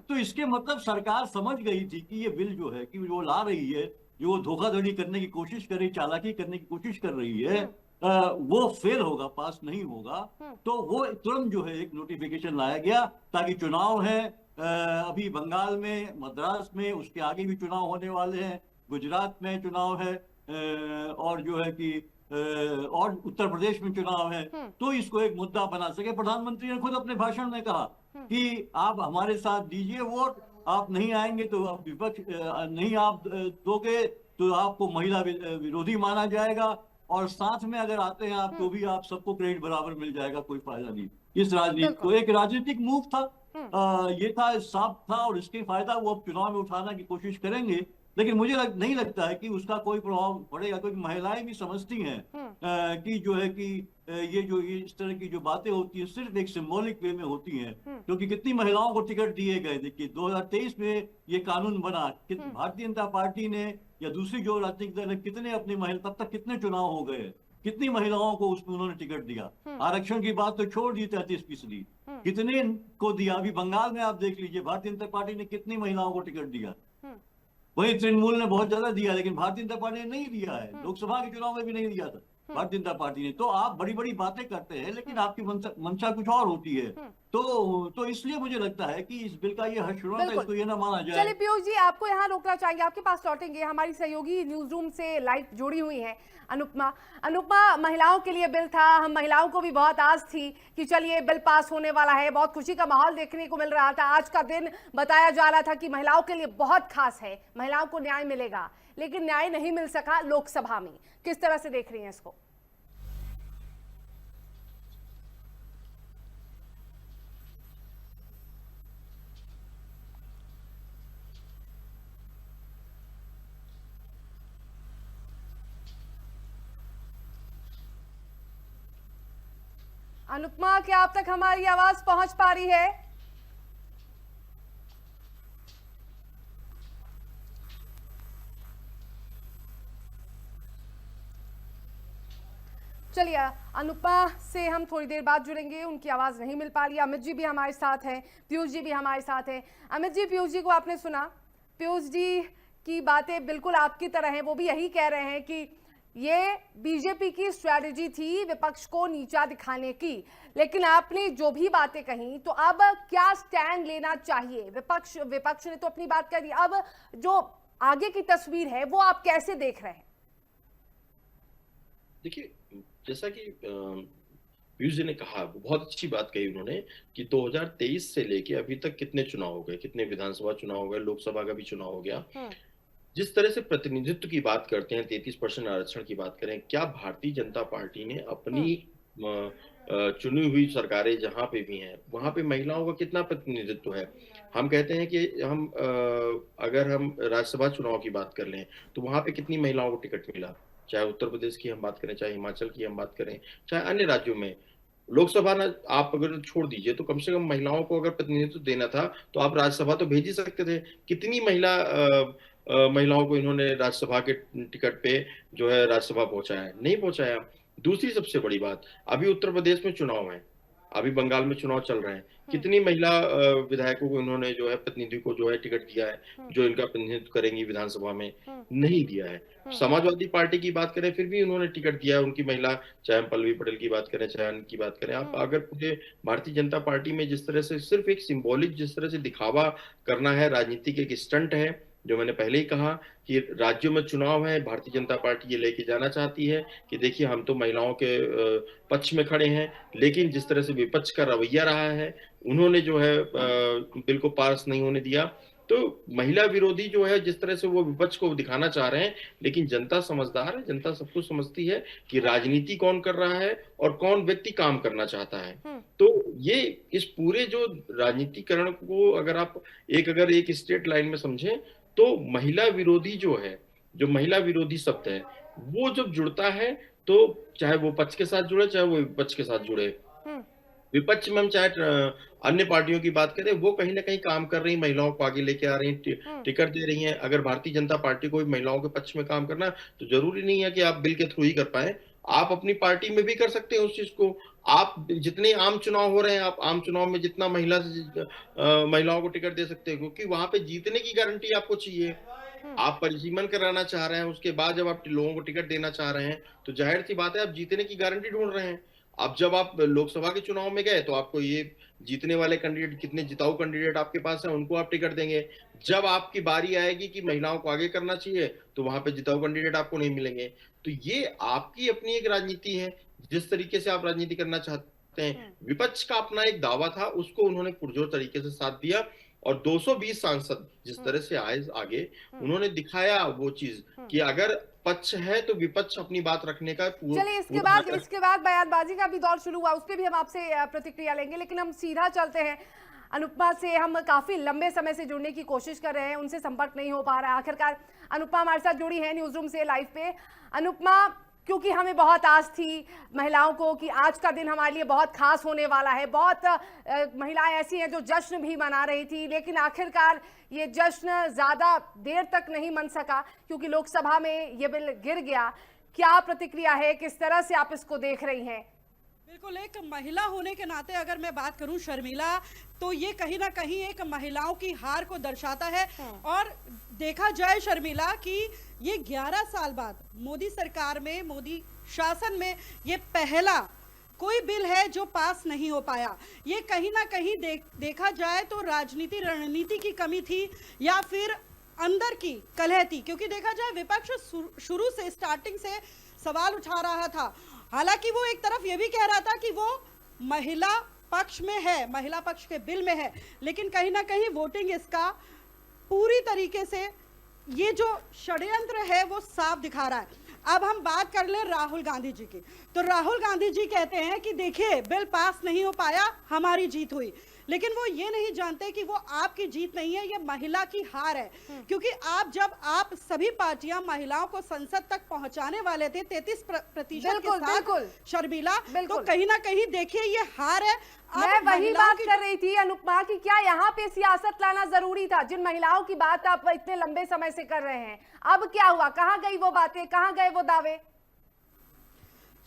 तो इसके मतलब सरकार समझ गई थी कि ये बिल जो है कि वो ला रही है, जो धोखाधड़ी करने की कोशिश कर रही, चालाकी करने की कोशिश कर रही है, वो फेल होगा, पास नहीं होगा। तो वो तुरंत जो है एक नोटिफिकेशन लाया गया, ताकि चुनाव है अभी बंगाल में, मद्रास में, उसके आगे भी चुनाव होने वाले हैं, गुजरात में चुनाव है, और जो है कि और उत्तर प्रदेश में चुनाव है। तो इसको एक मुद्दा बना सके। प्रधानमंत्री ने खुद अपने भाषण में कहा कि आप हमारे साथ दीजिए वोट, आप नहीं आएंगे तो आप विपक्ष नहीं आप दोगे तो आपको महिला विरोधी माना जाएगा, और साथ में अगर आते हैं आप तो भी आप सबको क्रेडिट बराबर मिल जाएगा, कोई फायदा नहीं। इस राजनीति को एक राजनीतिक मूव था, ये था, साफ था, और इसके फायदा वो अब चुनाव में उठाने की कोशिश करेंगे। लेकिन मुझे नहीं लगता है कि उसका कोई प्रभाव पड़ेगा, क्योंकि महिलाएं भी समझती हैं कि जो है कि ये इस तरह की जो बातें होती है सिर्फ एक सिंबॉलिक वे में होती हैं। क्योंकि कितनी महिलाओं को टिकट दिए गए, देखिए 2023 में ये कानून बना, भारतीय जनता पार्टी ने या दूसरी जो राजनीतिक दल है, कितने अपनी महिला, तब तक कितने चुनाव हो गए, कितनी महिलाओं को उसमें उन्होंने टिकट दिया। आरक्षण की बात तो छोड़ दी, 33%, कितने को दिया। अभी बंगाल में आप देख लीजिए, भारतीय जनता पार्टी ने कितनी महिलाओं को टिकट दिया। वही तृणमूल ने बहुत ज्यादा दिया, लेकिन भारतीय जनता पार्टी ने नहीं दिया है, लोकसभा के चुनाव में भी नहीं दिया था भारतीय जनता पार्टी ने। तो आप बड़ी बड़ी बातें करते हैं, लेकिन आपकी मंशा कुछ और होती है। तो इसलिए मुझे लगता है कि इस बिल का ये हर्षणत है, इसको ये ना माना जाए। चलिए पीयूष जी, आपको यहाँ रोकना चाहेंगे, आपके पास लौटेंगे। हमारी सहयोगी न्यूज रूम से लाइव जुड़ी हुई है अनुपमा। महिलाओं के लिए बिल था, हम महिलाओं को भी बहुत आस थी कि चलिए बिल पास होने वाला है, बहुत खुशी का माहौल देखने को मिल रहा था। आज का दिन बताया जा रहा था कि महिलाओं के लिए बहुत खास है, महिलाओं को न्याय मिलेगा, लेकिन न्याय नहीं मिल सका लोकसभा में। किस तरह से देख रही हैं इसको? अनुपमा, क्या आप तक हमारी आवाज पहुंच पा रही है? चलिए, अनुपमा से हम थोड़ी देर बाद जुड़ेंगे, उनकी आवाज नहीं मिल पा रही। अमित जी भी हमारे साथ हैं, पीयूष जी भी हमारे साथ हैं। अमित जी, पीयूष जी को आपने सुना, पीयूष जी की बातें बिल्कुल आपकी तरह हैं, वो भी यही कह रहे हैं कि ये बीजेपी की स्ट्रैटेजी थी विपक्ष को नीचा दिखाने की। लेकिन आपने जो भी बातें कही, तो अब क्या स्टैंड लेना चाहिए? विपक्ष ने तो अपनी बात कर दी, अब जो आगे की तस्वीर है वो आप कैसे देख रहे हैं? देखिए, जैसा कि पीयूष जी ने कहा, बहुत अच्छी बात कही उन्होंने कि 2023 से लेके अभी तक कितने चुनाव हो गए, कितने विधानसभा चुनाव हो गए, लोकसभा का भी चुनाव हो गया। जिस तरह से प्रतिनिधित्व की बात करते हैं, 33% आरक्षण की बात करें, क्या भारतीय जनता पार्टी ने अपनी चुनी हुई सरकारें जहां पे भी हैं वहां पे महिलाओं का कितना प्रतिनिधित्व है? हम कहते हैं कि अगर हम राज्यसभा चुनाव की बात कर लें तो वहां पे कितनी महिलाओं को टिकट मिला, चाहे उत्तर प्रदेश की हम बात करें, चाहे हिमाचल की हम बात करें, चाहे अन्य राज्यों में। लोकसभा ना आप अगर छोड़ दीजिए तो कम से कम महिलाओं को अगर प्रतिनिधित्व देना था तो आप राज्यसभा तो भेज ही सकते थे। कितनी महिलाओं को इन्होंने राज्यसभा के टिकट पे जो है राज्यसभा पहुंचाया? नहीं पहुंचाया। दूसरी सबसे बड़ी बात, अभी उत्तर प्रदेश में चुनाव है, अभी बंगाल में चुनाव चल रहे हैं, कितनी महिला विधायकों को इन्होंने जो है प्रतिनिधि को जो है टिकट दिया है जो इनका प्रतिनिधित्व करेंगी विधानसभा में? नहीं दिया है। समाजवादी पार्टी की बात करें फिर भी उन्होंने टिकट दिया है उनकी महिला, चाहे हम पल्लवी पटेल की बात करें, चाहे अन्य की बात करें। आप अगर पूरे भारतीय जनता पार्टी में जिस तरह से सिर्फ एक सिंबॉलिक, जिस तरह से दिखावा करना है, राजनीति के एक स्टंट है, जो मैंने पहले ही कहा कि राज्यों में चुनाव है, भारतीय जनता पार्टी ये लेके जाना चाहती है कि देखिए हम तो महिलाओं के पक्ष में खड़े हैं, लेकिन जिस तरह से विपक्ष का रवैया रहा है, उन्होंने जो है बिल को पास नहीं होने दिया। तो महिला विरोधी जो है जिस तरह से वो विपक्ष को दिखाना चाह रहे हैं, लेकिन जनता समझदार है, जनता सब कुछ समझती है कि राजनीति कौन कर रहा है और कौन व्यक्ति काम करना चाहता है। तो ये इस पूरे जो राजनीतिकरण को अगर आप एक स्ट्रेट लाइन में समझें तो महिला विरोधी जो है, जो महिला विरोधी शब्द है, वो जब जुड़ता है तो चाहे वो पक्ष के साथ जुड़े, चाहे वो विपक्ष के साथ जुड़े, विपक्ष में हम चाहे अन्य पार्टियों की बात करें, वो कहीं ना कहीं काम कर रही, महिलाओं को आगे लेके आ रही हैं, टिकट दे रही हैं। अगर भारतीय जनता पार्टी को भी महिलाओं के पक्ष में काम करना तो जरूरी नहीं है कि आप बिल के थ्रू ही कर पाए, आप अपनी पार्टी में भी कर सकते हैं उस चीज को। आप जितने आम चुनाव हो रहे हैं, आप आम चुनाव में जितना महिलाओं को टिकट दे सकते हैं, क्योंकि वहां पे जीतने की गारंटी आपको चाहिए। आप परिसीमन कराना चाह रहे हैं, उसके बाद जब आप लोगों को टिकट देना चाह रहे हैं तो जाहिर सी बात है आप जीतने की गारंटी ढूंढ रहे हैं। अब जब आप लोकसभा के चुनाव में गए तो आपको ये जीतने वाले कैंडिडेट, कितने जिताऊ कैंडिडेट आपके पास हैं, उनको आप टिकट देंगे। जब आपकी बारी आएगी कि महिलाओं को आगे करना चाहिए तो वहां पे जिताऊ कैंडिडेट आपको नहीं मिलेंगे। तो ये आपकी अपनी एक राजनीति है, जिस तरीके से आप राजनीति करना चाहते हैं। विपक्ष का अपना एक दावा था, उसको उन्होंने पुरजोर तरीके से साथ दिया और 220 सांसद जिस तरह से आए आगे, उन्होंने दिखाया वो चीज कि अगर पक्ष है तो विपक्ष अपनी बात रखने का चलिए इसके बाद बयानबाजी का भी दौर शुरू हुआ, उस पर भी हम आपसे प्रतिक्रिया लेंगे, लेकिन हम सीधा चलते हैं अनुपमा से। हम काफी लंबे समय से जुड़ने की कोशिश कर रहे हैं, उनसे संपर्क नहीं हो पा रहा है। आखिरकार अनुपमा हमारे साथ जुड़ी है न्यूज रूम से लाइव पे। अनुपमा, क्योंकि हमें बहुत आस थी महिलाओं को कि आज का दिन हमारे लिए बहुत खास होने वाला है, बहुत महिलाएं ऐसी हैं जो जश्न भी मना रही थी, लेकिन आखिरकार ये जश्न ज्यादा देर तक नहीं मन सका क्योंकि लोकसभा में ये बिल गिर गया। क्या प्रतिक्रिया है, किस तरह से आप इसको देख रही हैं? बिल्कुल, एक महिला होने के नाते अगर मैं बात करूं शर्मिला, तो ये कहीं ना कहीं एक महिलाओं की हार को दर्शाता है। और देखा जाए शर्मिला कि ये 11 साल बाद मोदी सरकार में, मोदी शासन में ये पहला कोई बिल है जो पास नहीं हो पाया। ये कहीं ना कहीं देखा जाए तो राजनीति रणनीति की कमी थी या फिर अंदर की कलह थी, क्योंकि देखा जाए विपक्ष शुरू से, स्टार्टिंग से सवाल उठा रहा था। हालांकि वो एक तरफ ये भी कह रहा था कि वो महिला पक्ष में है, महिला पक्ष के बिल में है, लेकिन कहीं ना कहीं वोटिंग इसका पूरी तरीके से ये जो षड्यंत्र है वो साफ दिखा रहा है। अब हम बात कर ले राहुल गांधी जी की, तो राहुल गांधी जी कहते हैं कि देखिए बिल पास नहीं हो पाया, हमारी जीत हुई। लेकिन वो ये नहीं जानते कि वो आपकी जीत नहीं है, ये महिला की हार है। क्योंकि आप सभी पार्टियां महिलाओं को संसद तक पहुंचाने वाले थे 33% के साथ शर्मिला, तो कहीं ना कहीं देखिए ये हार है। मैं वही बात कर रही थी अनुपमा की क्या यहाँ पे सियासत लाना जरूरी था? जिन महिलाओं की बात आप इतने लंबे समय से कर रहे हैं, अब क्या हुआ? कहाँ गई वो बातें, कहाँ गए वो दावे?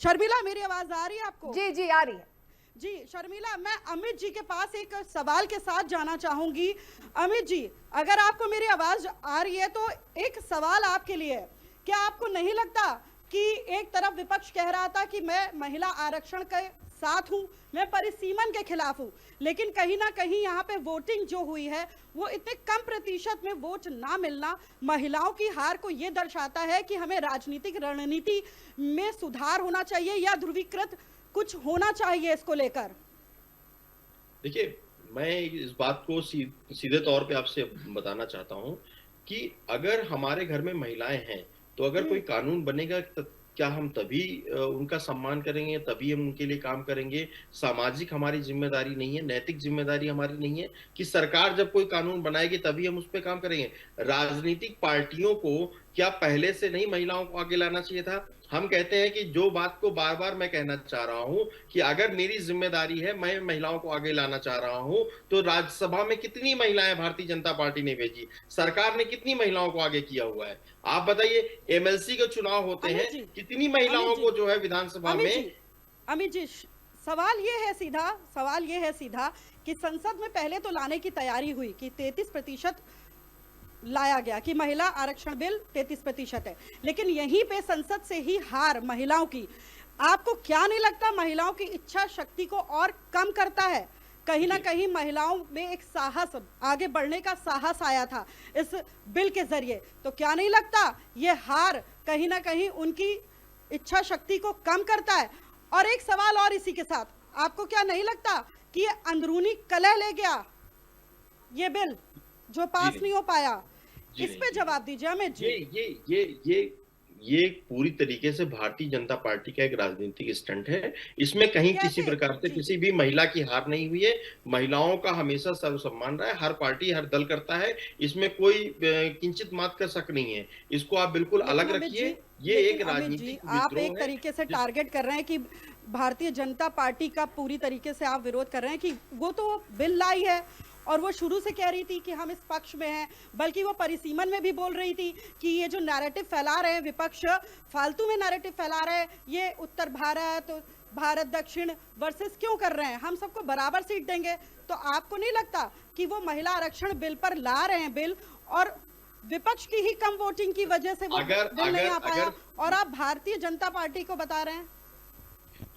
शर्मिला मेरी आवाज आ रही है आपको? जी जी आ रही है जी। शर्मिला, मैं अमित जी के पास एक सवाल के साथ जाना चाहूंगी। अमित जी, अगर आपको मेरी आवाज आ रही है तो एक सवाल आपके लिए है। क्या आपको नहीं लगता कि एक तरफ विपक्ष कह रहा था कि मैं महिला आरक्षण के साथ हूं, मैं परिसीमन के खिलाफ हूं, लेकिन कहीं ना कहीं यहाँ पे वोटिंग जो हुई है वो इतने कम प्रतिशत में वोट ना मिलना महिलाओं की हार को ये दर्शाता है कि हमें राजनीतिक रणनीति में सुधार होना चाहिए या ध्रुवीकृत कुछ होना चाहिए इसको लेकर? देखिए, मैं इस बात को सीधे तौर पे आपसे बताना चाहता हूं कि अगर हमारे घर में महिलाएं हैं तो अगर कोई कानून बनेगा क्या हम तभी उनका सम्मान करेंगे, तभी हम उनके लिए काम करेंगे? सामाजिक हमारी जिम्मेदारी नहीं है, नैतिक जिम्मेदारी हमारी नहीं है कि सरकार जब कोई कानून बनाएगी तभी हम उस पर काम करेंगे? राजनीतिक पार्टियों को क्या पहले से नहीं महिलाओं को आगे लाना चाहिए था? हम कहते हैं कि जो बात को बार बार मैं कहना चाह रहा हूं कि अगर मेरी जिम्मेदारी है, मैं महिलाओं को आगे लाना चाह रहा हूं, तो राज्यसभा में कितनी महिलाएं भारतीय जनता पार्टी ने भेजी? सरकार ने कितनी महिलाओं को आगे किया हुआ है? आप बताइए, एमएलसी के चुनाव होते हैं, कितनी महिलाओं को जो है विधानसभा में? अमित जी, सवाल ये है सीधा कि संसद में पहले तो लाने की तैयारी हुई कि 33% लाया गया कि महिला आरक्षण बिल 33% है, लेकिन यहीं पे संसद से ही हार महिलाओं की, आपको क्या नहीं लगता महिलाओं की इच्छा शक्ति को और कम करता है? कहीं ना कहीं महिलाओं में एक साहस, आगे बढ़ने का साहस आया था इस बिल के जरिए, तो क्या नहीं लगता ये हार कहीं ना कहीं उनकी इच्छा शक्ति को कम करता है? और एक सवाल और इसी के साथ, आपको क्या नहीं लगता कि ये अंदरूनी कलह ले गया ये बिल जो पास नहीं हो पाया? इस पे जवाब दीजिए अमित जी। ये पूरी तरीके से भारतीय जनता पार्टी का एक राजनीतिक स्टंट है। इसमें कहीं किसी प्रकार से किसी भी महिला की हार नहीं हुई है। महिलाओं का हमेशा सर्वसम्मान रहा है, हर पार्टी हर दल करता है, इसमें कोई किंचित मात्र का शक नहीं है। इसको आप बिल्कुल अलग रखिए, ये एक राजनीतिक आप एक तरीके से टारगेट कर रहे हैं कि भारतीय जनता पार्टी का पूरी तरीके से आप विरोध कर रहे हैं कि वो तो बिल लाई है और वो शुरू से कह रही थी कि हम इस पक्ष में हैं, बल्कि वो परिसीमन में भी बोल रही थी कि ये जो नैरेटिव फैला रहे हैं विपक्ष, फालतू में नैरेटिव फैला रहे हैं, ये उत्तर भारत दक्षिण वर्सेस क्यों कर रहे हैं, हम सबको बराबर सीट देंगे। तो आपको नहीं लगता कि वो महिला आरक्षण बिल पर ला रहे हैं बिल, और विपक्ष की ही कम वोटिंग की वजह से वो बिल नहीं आ पाया, और आप भारतीय जनता पार्टी को बता रहे हैं?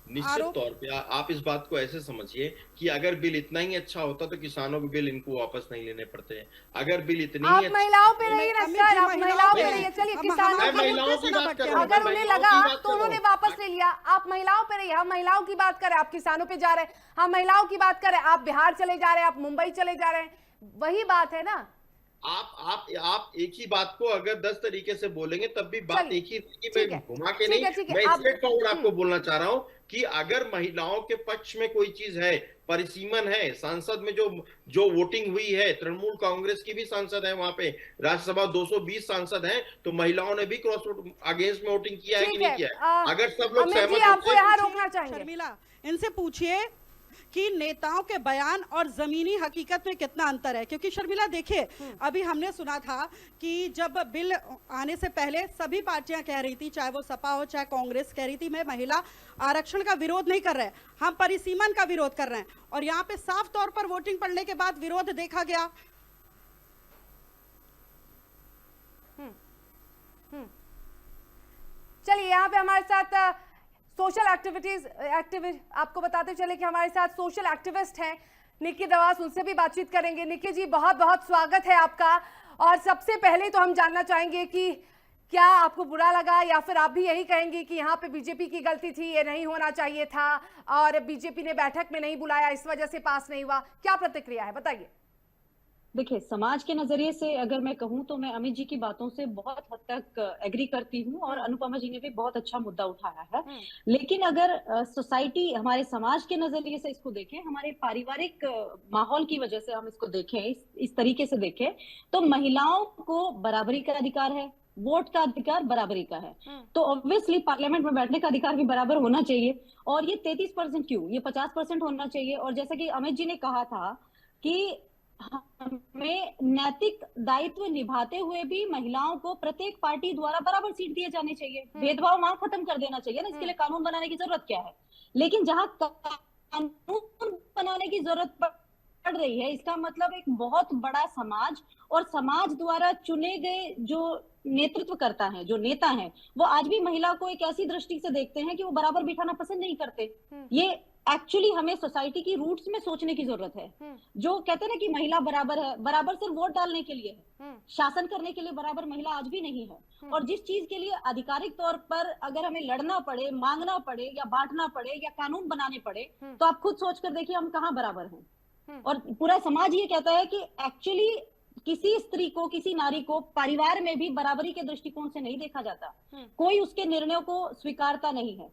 निश्चित तौर पे आप इस बात को ऐसे समझिए कि अगर बिल इतना ही अच्छा होता तो किसानों के बिल इनको वापस नहीं लेने पड़ते हैं। अगर बिल इतनी ही आप महिलाओं पे रहिए ना सर, आप महिलाओं पे रहिए। चलिए, किसानों की बात कर रहा हूं, अगर उन्हें लगा तो उन्होंने वापस ले लिया। आप महिलाओं पे रहिए, हम महिलाओं की बात कर रहे हैं, आप किसानों पे जा रहे हैं। हम महिलाओं की बात कर रहे हैं, आप बिहार चले जा रहे हैं, आप मुंबई चले जा रहे हैं, वही बात है ना। आप एक ही बात को अगर 10 तरीके से बोलेंगे तब भी बात एक ही, मैं घुमा के नहीं, मैं स्ट्रेट फॉरवर्ड आपको बोलना चाह रहा हूं कि अगर महिलाओं के पक्ष में कोई चीज है, परिसीमन है, सांसद में जो वोटिंग हुई है, तृणमूल कांग्रेस की भी सांसद है वहां पे, राज्यसभा 220 सांसद हैं, तो महिलाओं ने भी क्रॉस अगेंस्ट में वोटिंग किया है कि नहीं किया है? अगर सब लोग सहमत आपको यहाँ रोकना चाहेंगे, शर्मिला इनसे पूछिए कि नेताओं के बयान और जमीनी हकीकत में कितना अंतर है। क्योंकि शर्मिला देखिए, अभी हमने सुना था कि जब बिल आने से पहले सभी पार्टियां कह रही थी, चाहे वो सपा हो चाहे कांग्रेस, कह रही थी मैं महिला आरक्षण का विरोध नहीं कर रहे, हम परिसीमन का विरोध कर रहे हैं। और यहाँ पे साफ तौर पर वोटिंग पड़ने के बाद विरोध देखा गया। चलिए, यहाँ पे हमारे साथ सोशल एक्टिविस्ट आपको बताते चले कि हमारे साथ सोशल एक्टिविस्ट हैं निक्की दवास, उनसे भी बातचीत करेंगे। निक्की जी, बहुत बहुत स्वागत है आपका। और सबसे पहले तो हम जानना चाहेंगे कि क्या आपको बुरा लगा, या फिर आप भी यही कहेंगे कि यहाँ पे बीजेपी की गलती थी, ये नहीं होना चाहिए था और बीजेपी ने बैठक में नहीं बुलाया, इस वजह से पास नहीं हुआ? क्या प्रतिक्रिया है, बताइए। देखिए, समाज के नजरिए से अगर मैं कहूं तो मैं अमित जी की बातों से बहुत हद तक एग्री करती हूं, और अनुपमा जी ने भी बहुत अच्छा मुद्दा उठाया है। लेकिन अगर सोसाइटी, हमारे समाज के नजरिए से इसको देखें, हमारे पारिवारिक माहौल की वजह से हम इसको देखें, इस तरीके से देखें, तो महिलाओं को बराबरी का अधिकार है, वोट का अधिकार बराबरी का है, तो ऑब्वियसली पार्लियामेंट में बैठने का अधिकार भी बराबर होना चाहिए। और ये 33% क्यों, ये 50% होना चाहिए। और जैसा कि अमित जी ने कहा था कि हमें नैतिक दायित्व निभाते हुए भी महिलाओं को प्रत्येक पार्टी द्वारा बराबर सीट दिए जाने चाहिए, भेदभाव वहां खत्म कर देना चाहिए ना। इसके लिए कानून बनाने की जरूरत क्या है? लेकिन जहां कानून बनाने की जरूरत पड़ रही है, इसका मतलब एक बहुत बड़ा समाज और समाज द्वारा चुने गए जो नेतृत्व करता है, जो नेता है, वो आज भी महिला को एक ऐसी दृष्टि से देखते हैं कि वो बराबर बिठाना पसंद नहीं करते। ये एक्चुअली हमें सोसाइटी की रूट्स में सोचने की जरूरत है। जो कहते हैं ना कि महिला बराबर है, बराबर सिर्फ वोट डालने के लिए है, शासन करने के लिए बराबर महिला आज भी नहीं है। और जिस चीज के लिए आधिकारिक तौर पर अगर हमें लड़ना पड़े, मांगना पड़े या बांटना पड़े या कानून बनाने पड़े, तो आप खुद सोच कर देखिए हम कहाँ बराबर हैं। और पूरा समाज ये कहता है कि एक्चुअली किसी स्त्री को, किसी नारी को परिवार में भी बराबरी के दृष्टिकोण से नहीं देखा जाता, कोई उसके निर्णयों को स्वीकारता नहीं है।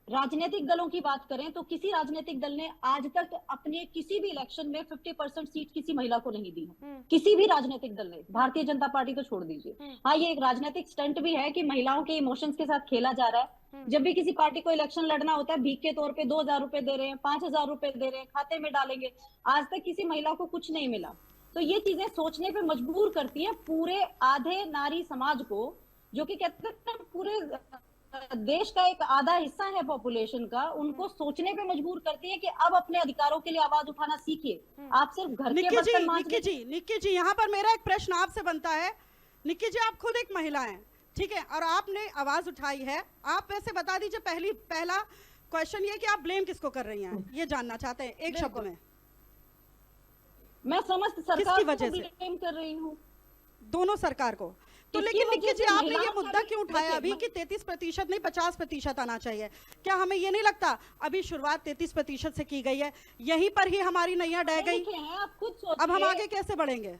राजनीतिक दलों की बात करें तो किसी राजनीतिक दल ने आज तक अपने किसी भी इलेक्शन में 50% सीट किसी महिला को नहीं दी है, किसी भी राजनीतिक दल ने, भारतीय जनता पार्टी तो छोड़ दीजिए। हाँ, ये एक राजनीतिक स्टंट भी है कि महिलाओं के इमोशंस के साथ खेला जा रहा है। जब भी किसी पार्टी को इलेक्शन लड़ना होता है, भीख के तौर पे 2000 रुपए दे रहे हैं, 5000 रुपए दे रहे हैं, खाते में डालेंगे। आज तक किसी महिला को कुछ नहीं मिला। तो ये चीजें सोचने पे मजबूर करती है पूरे आधे नारी समाज को, जो कि कहते हैं पूरे देश का एक आधा हिस्सा है पॉपुलेशन का, उनको सोचने पे मजबूर करती है कि अब अपने अधिकारों के लिए आवाज उठाना सीखिए। आप सिर्फ घर के बर्तन मांजने। निक्की जी, यहाँ पर मेरा एक प्रश्न आपसे बनता है। निक्की जी, आप खुद एक महिला हैं, ठीक है, और आपने आवाज उठाई है। आप वैसे बता दीजिए, पहला क्वेश्चन ये कि आप ब्लेम किसको कर रही हैं, ये जानना चाहते हैं एक शब्द में। मैं समस्त सरकार को ब्लेम कर रही हूँ, दोनों सरकार को। तो लेकिन निक्की जी, आपने ये मुद्दा क्यों उठाया अभी कि 33% नहीं 50% आना चाहिए? क्या हमें ये नहीं लगता अभी शुरुआत 33% से की गई है, यहीं पर ही हमारी नैया डह गई? आप खुद सोचिए, अब हम आगे कैसे बढ़ेंगे?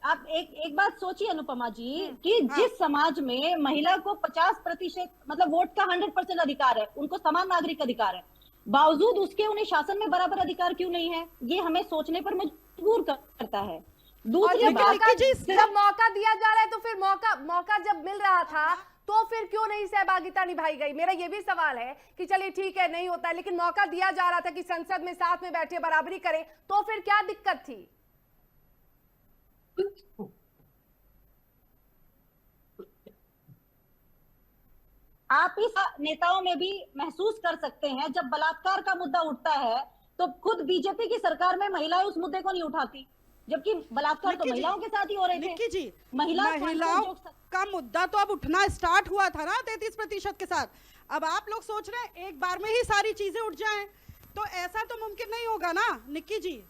आप एक बात सोचिए अनुपमा जी, कि जिस समाज में महिला को 50% मतलब वोट का 100% अधिकार है, उनको समान नागरिक अधिकार है, बावजूद उसके उन्हें शासन में बराबर अधिकार क्यों नहीं है? ये हमें सोचने पर मजबूर करता है। दूसरी बात, जब मौका दिया जा रहा है तो फिर मौका जब मिल रहा था तो फिर क्यों नहीं सहभागिता निभाई गई? मेरा ये भी सवाल है कि चलिए ठीक है, नहीं होता है, लेकिन मौका दिया जा रहा था कि संसद में साथ में बैठे बराबरी करें, तो फिर क्या दिक्कत थी? आप इस नेताओं में भी महसूस कर सकते हैं, जब बलात्कार का मुद्दा उठता है तो खुद बीजेपी की सरकार में महिलाएं उस मुद्दे को नहीं उठाती, जबकि बलात्कार तो महिलाओं के साथ ही हो रहे थे। निक्की जी, महिलाओं का मुद्दा तो अब उठना स्टार्ट हुआ था ना 33% के साथ। अब आप लोग सोच रहे हैं एक बार में ही सारी चीजें उठ जाएं, तो ऐसा तो मुमकिन नहीं होगा ना निक्की जी।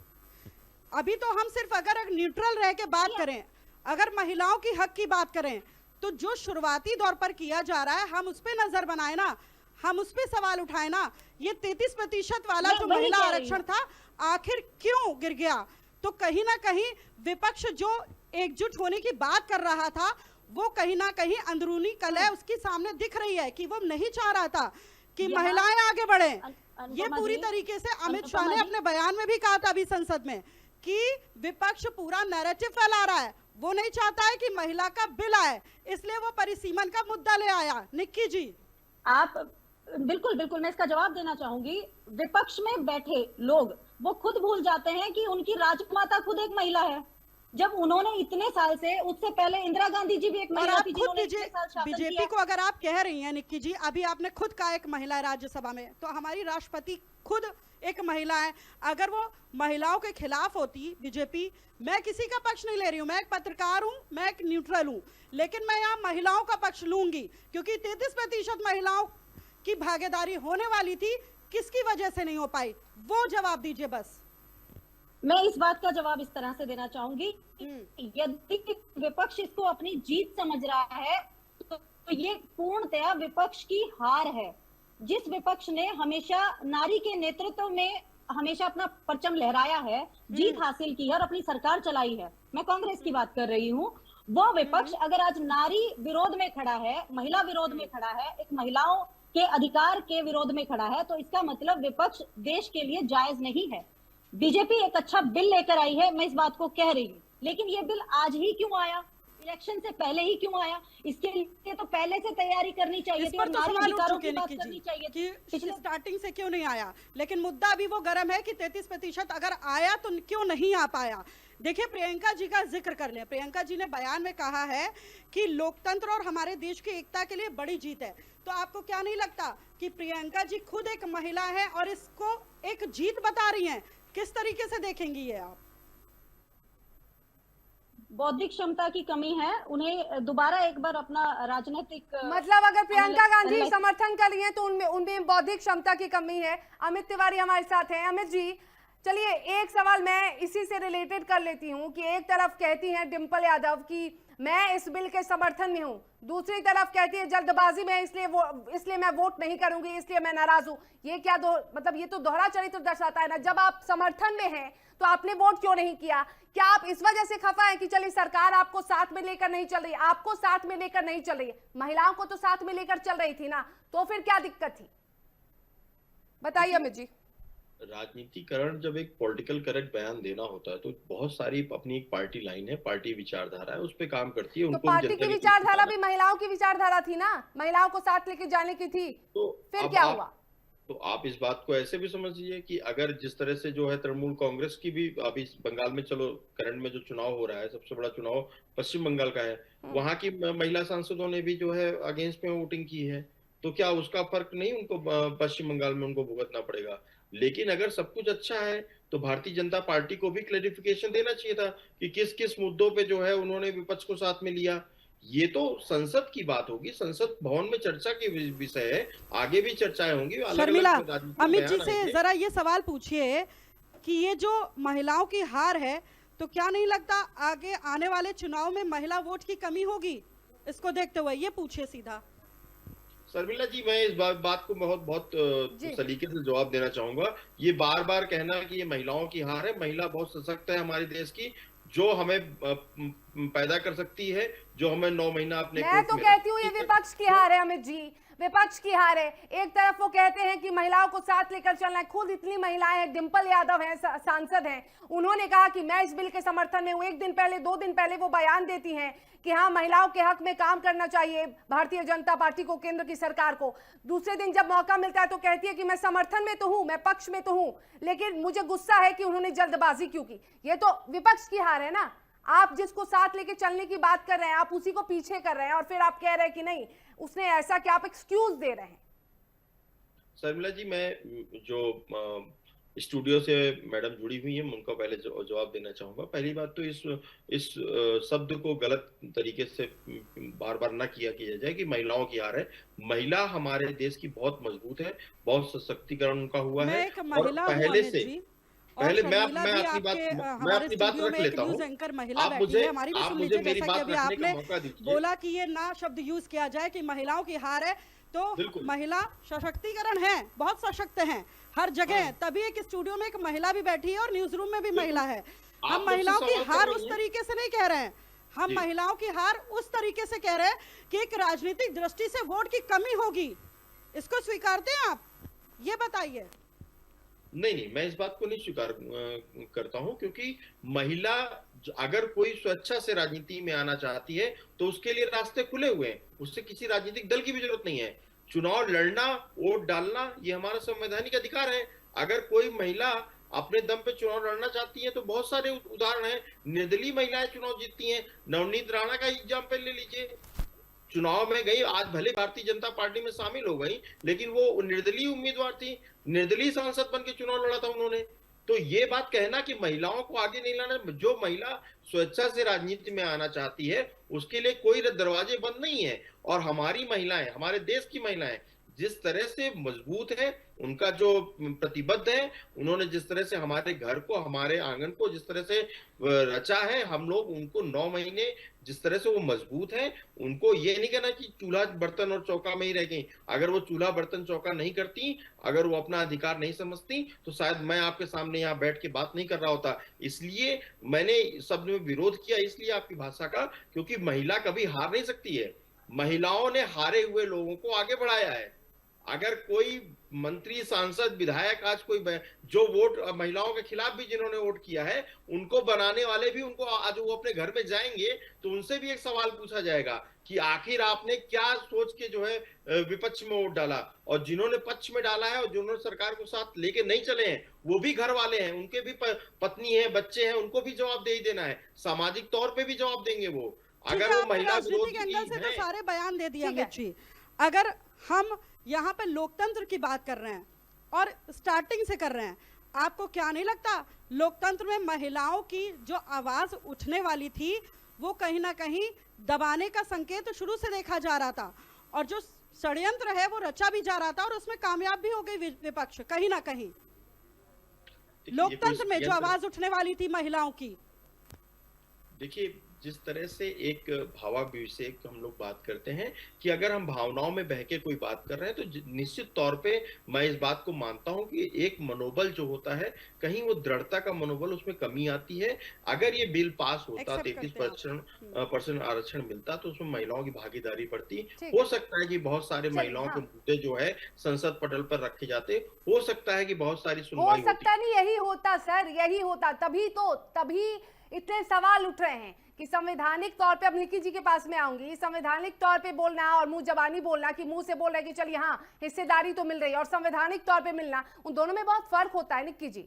अभी तो हम सिर्फ अगर न्यूट्रल रह के बात करें, अगर महिलाओं की हक की बात करें, तो जो शुरुआती दौर पर किया जा रहा है हम उस पर नजर बनाए ना, हम उस पर सवाल उठाए ना। ये 33% वाला जो महिला आरक्षण था आखिर क्यों गिर गया? तो कहीं ना कहीं विपक्ष जो एकजुट होने की बात कर रहा था, वो कहीं ना कहीं अंदरूनी कलह उसके सामने दिख रही है कि वो नहीं चाह रहा था कि महिलाएं आगे बढ़े। ये पूरी तरीके से अमित शाह ने अपने बयान में भी कहा था अभी संसद में कि विपक्ष पूरा नैरेटिव फैला रहा है, वो नहीं चाहता है कि महिला का बिल आए, इसलिए वो परिसीमन का मुद्दा ले आया। निक्की जी, आप बिल्कुल बिल्कुल, मैं इसका जवाब देना चाहूंगी। विपक्ष में बैठे लोग वो खुद भूल जाते हैं कि उनकी राजमाता खुद एक महिला है। जब उन्होंने इतने साल से, उससे पहले इंदिरा गांधी जी भी एक और महिला आप थी खुद जिन्होंने इतने साल शासन बीजेपी किया। को अगर आप कह रही हैं निक्की जी, अभी आपने खुद कहा एक महिला है राज्यसभा में, तो हमारी राष्ट्रपति खुद एक महिला है। अगर वो महिलाओं के खिलाफ होती बीजेपी, मैं किसी का पक्ष नहीं ले रही हूँ, मैं एक पत्रकार हूँ, मैं एक न्यूट्रल हूँ, लेकिन मैं यहाँ महिलाओं का पक्ष लूंगी, क्योंकि 33% महिलाओं की भागीदारी होने वाली थी, किसकी वजह से नहीं हो पाई, वो जवाब दीजिए बस। मैं इस बात का जवाब इस तरह से देना चाहूंगी, यदि विपक्ष इसको अपनी जीत समझ रहा है तो ये पूर्णतया विपक्ष की हार है। जिस विपक्ष ने हमेशा नारी के नेतृत्व में हमेशा अपना परचम लहराया है, जीत हासिल की है और अपनी सरकार चलाई है, मैं कांग्रेस की बात कर रही हूँ, वो विपक्ष अगर आज नारी विरोध में खड़ा है, महिला विरोध में खड़ा है, एक महिलाओं के अधिकार के विरोध में खड़ा है, तो इसका मतलब विपक्ष देश के लिए जायज नहीं है। बीजेपी एक अच्छा बिल लेकर आई है, मैं इस बात को कह रही हूँ, लेकिन ये बिल आज ही क्यों आया, इलेक्शन से पहले ही क्यों आया? इसके लिए तो पहले से तैयारी करनी चाहिए इस थी पर और तो नारी सवाल उठ अधिकारों चुके की बात निक्की करनी जी चाहिए कि थी। पिछले स्टार्टिंग से क्यों नहीं आया, लेकिन मुद्दा अभी वो गर्म है कि 33% अगर आया तो क्यों नहीं आ पाया। देखिए, प्रियंका जी का जिक्र कर लें। प्रियंका जी ने बयान में कहा है कि लोकतंत्र और हमारे देश की एकता के लिए बड़ी जीत है। तो आपको क्या नहीं लगता कि प्रियंका जी खुद एक महिला है और इसको एक जीत बता रही हैं? किस तरीके से देखेंगी ये आप? बौद्धिक क्षमता की कमी है, उन्हें दोबारा एक बार अपना राजनीतिक मतलब अगर प्रियंका गांधी एनालाइज समर्थन कर रही हैं तो उनमें बौद्धिक क्षमता की कमी है। अमित तिवारी हमारे साथ हैं। अमित जी, चलिए एक सवाल मैं इसी से रिलेटेड कर लेती हूँ कि एक तरफ कहती हैं डिंपल यादव कि मैं इस बिल के समर्थन में हूँ, दूसरी तरफ कहती है जल्दबाजी में इसलिए मैं वोट नहीं करूंगी, इसलिए मैं नाराज हूँ। ये क्या मतलब ये तो दोहरा चरित्र दर्शाता है ना। जब आप समर्थन में हैं तो आपने वोट क्यों नहीं किया? क्या आप इस वजह से खफा है कि चलिए सरकार आपको साथ में लेकर नहीं चल रही? आपको साथ में लेकर नहीं चल रही, महिलाओं को तो साथ में लेकर चल रही थी ना, तो फिर क्या दिक्कत थी? बताइए अमित जी। राजनीतिकरण जब एक पॉलिटिकल करेक्ट बयान देना होता है तो बहुत सारी अपनी एक पार्टी लाइन है, पार्टी विचारधारा है, उस पे काम करती है। तो उनको पार्टी की विचारधारा भी महिलाओं की विचारधारा थी ना, महिलाओं को साथ लेके जाने की थी, तो फिर क्या हुआ? तो आप इस बात को ऐसे भी समझिए कि अगर जिस तरह से जो है तृणमूल कांग्रेस की भी अभी बंगाल में, चलो करंट में जो चुनाव हो रहा है, सबसे बड़ा चुनाव पश्चिम बंगाल का है, वहां की महिला सांसदों ने भी जो है अगेंस्ट में वोटिंग की है, तो क्या उसका फर्क नहीं उनको पश्चिम बंगाल में उनको भुगतना पड़ेगा? लेकिन अगर सब कुछ अच्छा है तो भारतीय जनता पार्टी को भी क्लैरिफिकेशन देना चाहिए था कि किस किस मुद्दों पे जो है उन्होंने विपक्ष को साथ में लिया। ये तो संसद की बात होगी, संसद भवन में चर्चा के विषय है, आगे भी चर्चाएं होंगी। शर्मिला, अमित जी से जरा ये सवाल पूछिए कि ये जो महिलाओं की हार है, तो क्या नहीं लगता आगे आने वाले चुनाव में महिला वोट की कमी होगी? इसको देखते हुए ये पूछिए सीधा। शर्मिला जी, मैं इस बात को बहुत सलीके से जवाब देना चाहूंगा। ये बार बार कहना कि ये महिलाओं की हार है, महिला बहुत सशक्त है हमारे देश की, जो हमें पैदा कर सकती है, जो हमें 9 महीना अपने मैं तो कहती हूँ ये विपक्ष की हार है अमित जी, विपक्ष की हार है। एक तरफ वो कहते हैं कि महिलाओं को साथ लेकर चलना है, खुद इतनी महिलाएं हैं, डिंपल यादव हैं, सांसद हैं, उन्होंने कहा कि मैं इस बिल के समर्थन में हूँ। 1 दिन पहले 2 दिन पहले वो बयान देती हैं कि हाँ महिलाओं के हक में काम करना चाहिए भारतीय जनता पार्टी को, केंद्र की सरकार को। दूसरे दिन जब मौका मिलता है तो कहती है कि मैं समर्थन में तो हूं, मैं पक्ष में तो हूं, लेकिन मुझे गुस्सा है कि उन्होंने जल्दबाजी क्यों की। ये तो विपक्ष की हार है ना। आप जिसको साथ लेके चलने की बात कर रहे हैं, आप उसी को पीछे कर रहे हैं और फिर आप कह रहे हैं कि नहीं उसने ऐसा, क्या आप एक्सक्यूज दे रहे हैं? शर्मिला जी, मैं जो स्टूडियो से मैडम जुड़ी हुई है, उनका पहले जवाब देना चाहूंगा। पहली बात तो इस शब्द को गलत तरीके से बार बार ना किया जाए कि महिलाओं की हार है। महिला हमारे देश की बहुत मजबूत है, बहुत सशक्तिकरण उनका हुआ है, और पहले से पहले मैं अपनी बात रख लेता हूँ। आप मुझे मेरी बात रखने का मौका दीजिए। बोला कि ये ना शब्द यूज किया जाए कि महिलाओं की हार है, तो महिला सशक्तिकरण है, बहुत सशक्त हैं हर जगह। तभी एक स्टूडियो में एक महिला भी बैठी है और न्यूज रूम में भी महिला है। हम महिलाओं की हार उस तरीके से नहीं कह रहे हैं, हम महिलाओं की हार उस तरीके से कह रहे हैं कि एक राजनीतिक दृष्टि से वोट की कमी होगी। इसको स्वीकारते हैं आप? ये बताइए। नहीं, मैं इस बात को नहीं स्वीकार करता हूं, क्योंकि महिला अगर कोई स्वेच्छा से राजनीति में आना चाहती है तो उसके लिए रास्ते खुले हुए हैं, उससे किसी राजनीतिक दल की भी जरूरत नहीं है। चुनाव लड़ना, वोट डालना, ये हमारा संवैधानिक अधिकार है। अगर कोई महिला अपने दम पे चुनाव लड़ना चाहती है तो बहुत सारे उदाहरण हैं। निर्दलीय महिलाएं चुनाव जीतती हैं। नवनीत राणा का एग्जाम्पल ले लीजिए, चुनाव में गई, आज भले भारतीय जनता पार्टी में शामिल हो गई, लेकिन वो निर्दलीय उम्मीदवार थी, निर्दलीय सांसद बन के चुनाव लड़ा था उन्होंने। तो ये बात कहना कि महिलाओं को आगे नहीं लाना, जो महिला स्वेच्छा से राजनीति में आना चाहती है उसके लिए कोई दरवाजे बंद नहीं है। और हमारी महिलाएं, हमारे देश की महिलाएं जिस तरह से मजबूत है, उनका जो प्रतिबद्ध है, उन्होंने जिस तरह से हमारे घर को, हमारे आंगन को जिस तरह से रचा है, हम लोग उनको 9 महीने जिस तरह से वो मजबूत है, उनको ये नहीं कहना कि चूल्हा बर्तन और चौका में ही रह गई। अगर वो चूल्हा बर्तन चौका नहीं करती, अगर वो अपना अधिकार नहीं समझती, तो शायद मैं आपके सामने यहाँ बैठ के बात नहीं कर रहा होता। इसलिए मैंने सब में विरोध किया, इसलिए आपकी भाषा का, क्योंकि महिला कभी हार नहीं सकती है। महिलाओं ने हारे हुए लोगों को आगे बढ़ाया है। अगर कोई मंत्री, सांसद, विधायक आज कोई जो वोट महिलाओं के खिलाफ भी जिन्होंने वोट किया है, उनको बनाने वाले भी, उनको आज वो अपने घर में जाएंगे तो उनसे भी एक सवाल पूछा जाएगा कि आखिर आपने क्या सोच के जो है विपक्ष में वोट डाला। और जिन्होंने पक्ष में डाला है और जिन्होंने सरकार को साथ लेके नहीं चले हैं, वो भी घर वाले हैं, उनके भी पत्नी है, बच्चे हैं, उनको भी जवाब दे ही देना है। सामाजिक तौर पर भी जवाब देंगे वो। अगर वो महिला राजनीतिक एंगल से तो सारे बयान दे दिए अमित जी। अगर हम यहाँ पे लोकतंत्र की बात कर रहे हैं और स्टार्टिंग से कर रहे हैं, आपको क्या नहीं लगता लोकतंत्र में महिलाओं की जो आवाज उठने वाली थी वो कहीं ना कहीं दबाने का संकेत शुरू से देखा जा रहा था, और जो षड्यंत्र है वो रचा भी जा रहा था और उसमें कामयाब भी हो गई विपक्ष कहीं ना कहीं। लोकतंत्र में जो आवाज उठने वाली थी महिलाओं की, देखिए जिस तरह से एक भावाभिषेक हम लोग बात करते हैं कि अगर हम भावनाओं में बह के कोई बात कर रहे हैं तो निश्चित तौर पे मैं इस बात को मानता हूं कि एक मनोबल जो होता है, कहीं वो दृढ़ता का मनोबल, उसमें कमी आती है। अगर ये बिल पास होता, 33% आरक्षण मिलता, तो उसमें महिलाओं की भागीदारी बढ़ती। हो सकता है कि बहुत सारे महिलाओं के मुद्दे जो है संसद पटल पर रखे जाते, हो सकता है कि बहुत सारी सुनवाई हो सकता नहीं, यही होता सर, यही होता। तभी इतने सवाल उठ रहे हैं कि संवैधानिक तौर पे, अब निक्की जी के पास में आऊंगी, संवैधानिक तौर पे बोलना और मुंह जबानी बोलना कि मुंह से बोल रहे कि चलिए हाँ हिस्सेदारी तो मिल रही है, और संवैधानिक तौर पे मिलना, उन दोनों में बहुत फर्क होता है। निक्की जी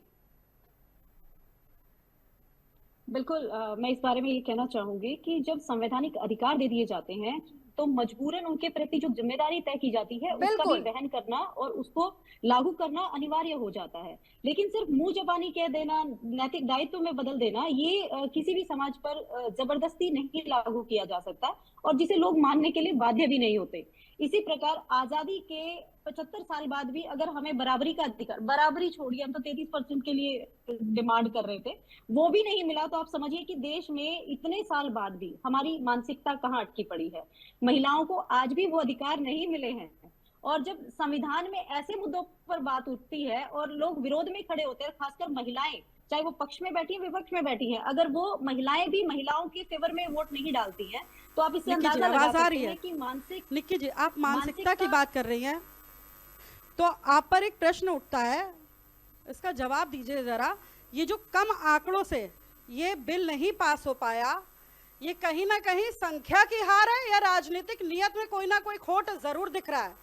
बिल्कुल, मैं इस बारे में ये कहना चाहूंगी कि जब संवैधानिक अधिकार दे दिए जाते हैं तो मजबूरन उनके प्रति जो जिम्मेदारी तय की जाती है उसका भी वहन करना और उसको लागू करना अनिवार्य हो जाता है। लेकिन सिर्फ मुंह जबानी कह देना, नैतिक दायित्व में बदल देना, ये किसी भी समाज पर जबरदस्ती नहीं लागू किया जा सकता और जिसे लोग मानने के लिए बाध्य भी नहीं होते। इसी प्रकार आजादी के 75 साल बाद भी अगर हमें बराबरी का अधिकार, बराबरी छोड़िए, हम तो 33% के लिए डिमांड कर रहे थे, वो भी नहीं मिला, तो आप समझिए कि देश में इतने साल बाद भी हमारी मानसिकता कहाँ अटकी पड़ी है। महिलाओं को आज भी वो अधिकार नहीं मिले हैं। और जब संविधान में ऐसे मुद्दों पर बात उठती है और लोग विरोध में खड़े होते हैं, खासकर महिलाएं, चाहे वो पक्ष में बैठी है विपक्ष में बैठी है, अगर वो महिलाएं भी महिलाओं के फेवर में वोट नहीं डालती हैं, तो आप इससे अंदाजा लगा सकते हैं कि मानसिक, निक्की जी आप मानसिकता की बात कर रही हैं, तो आप पर एक प्रश्न उठता है, इसका जवाब दीजिए जरा। ये जो कम आंकड़ों से ये बिल नहीं पास हो पाया, ये कहीं ना कहीं संख्या की हार है या राजनीतिक नियत में कोई ना कोई खोट जरूर दिख रहा है?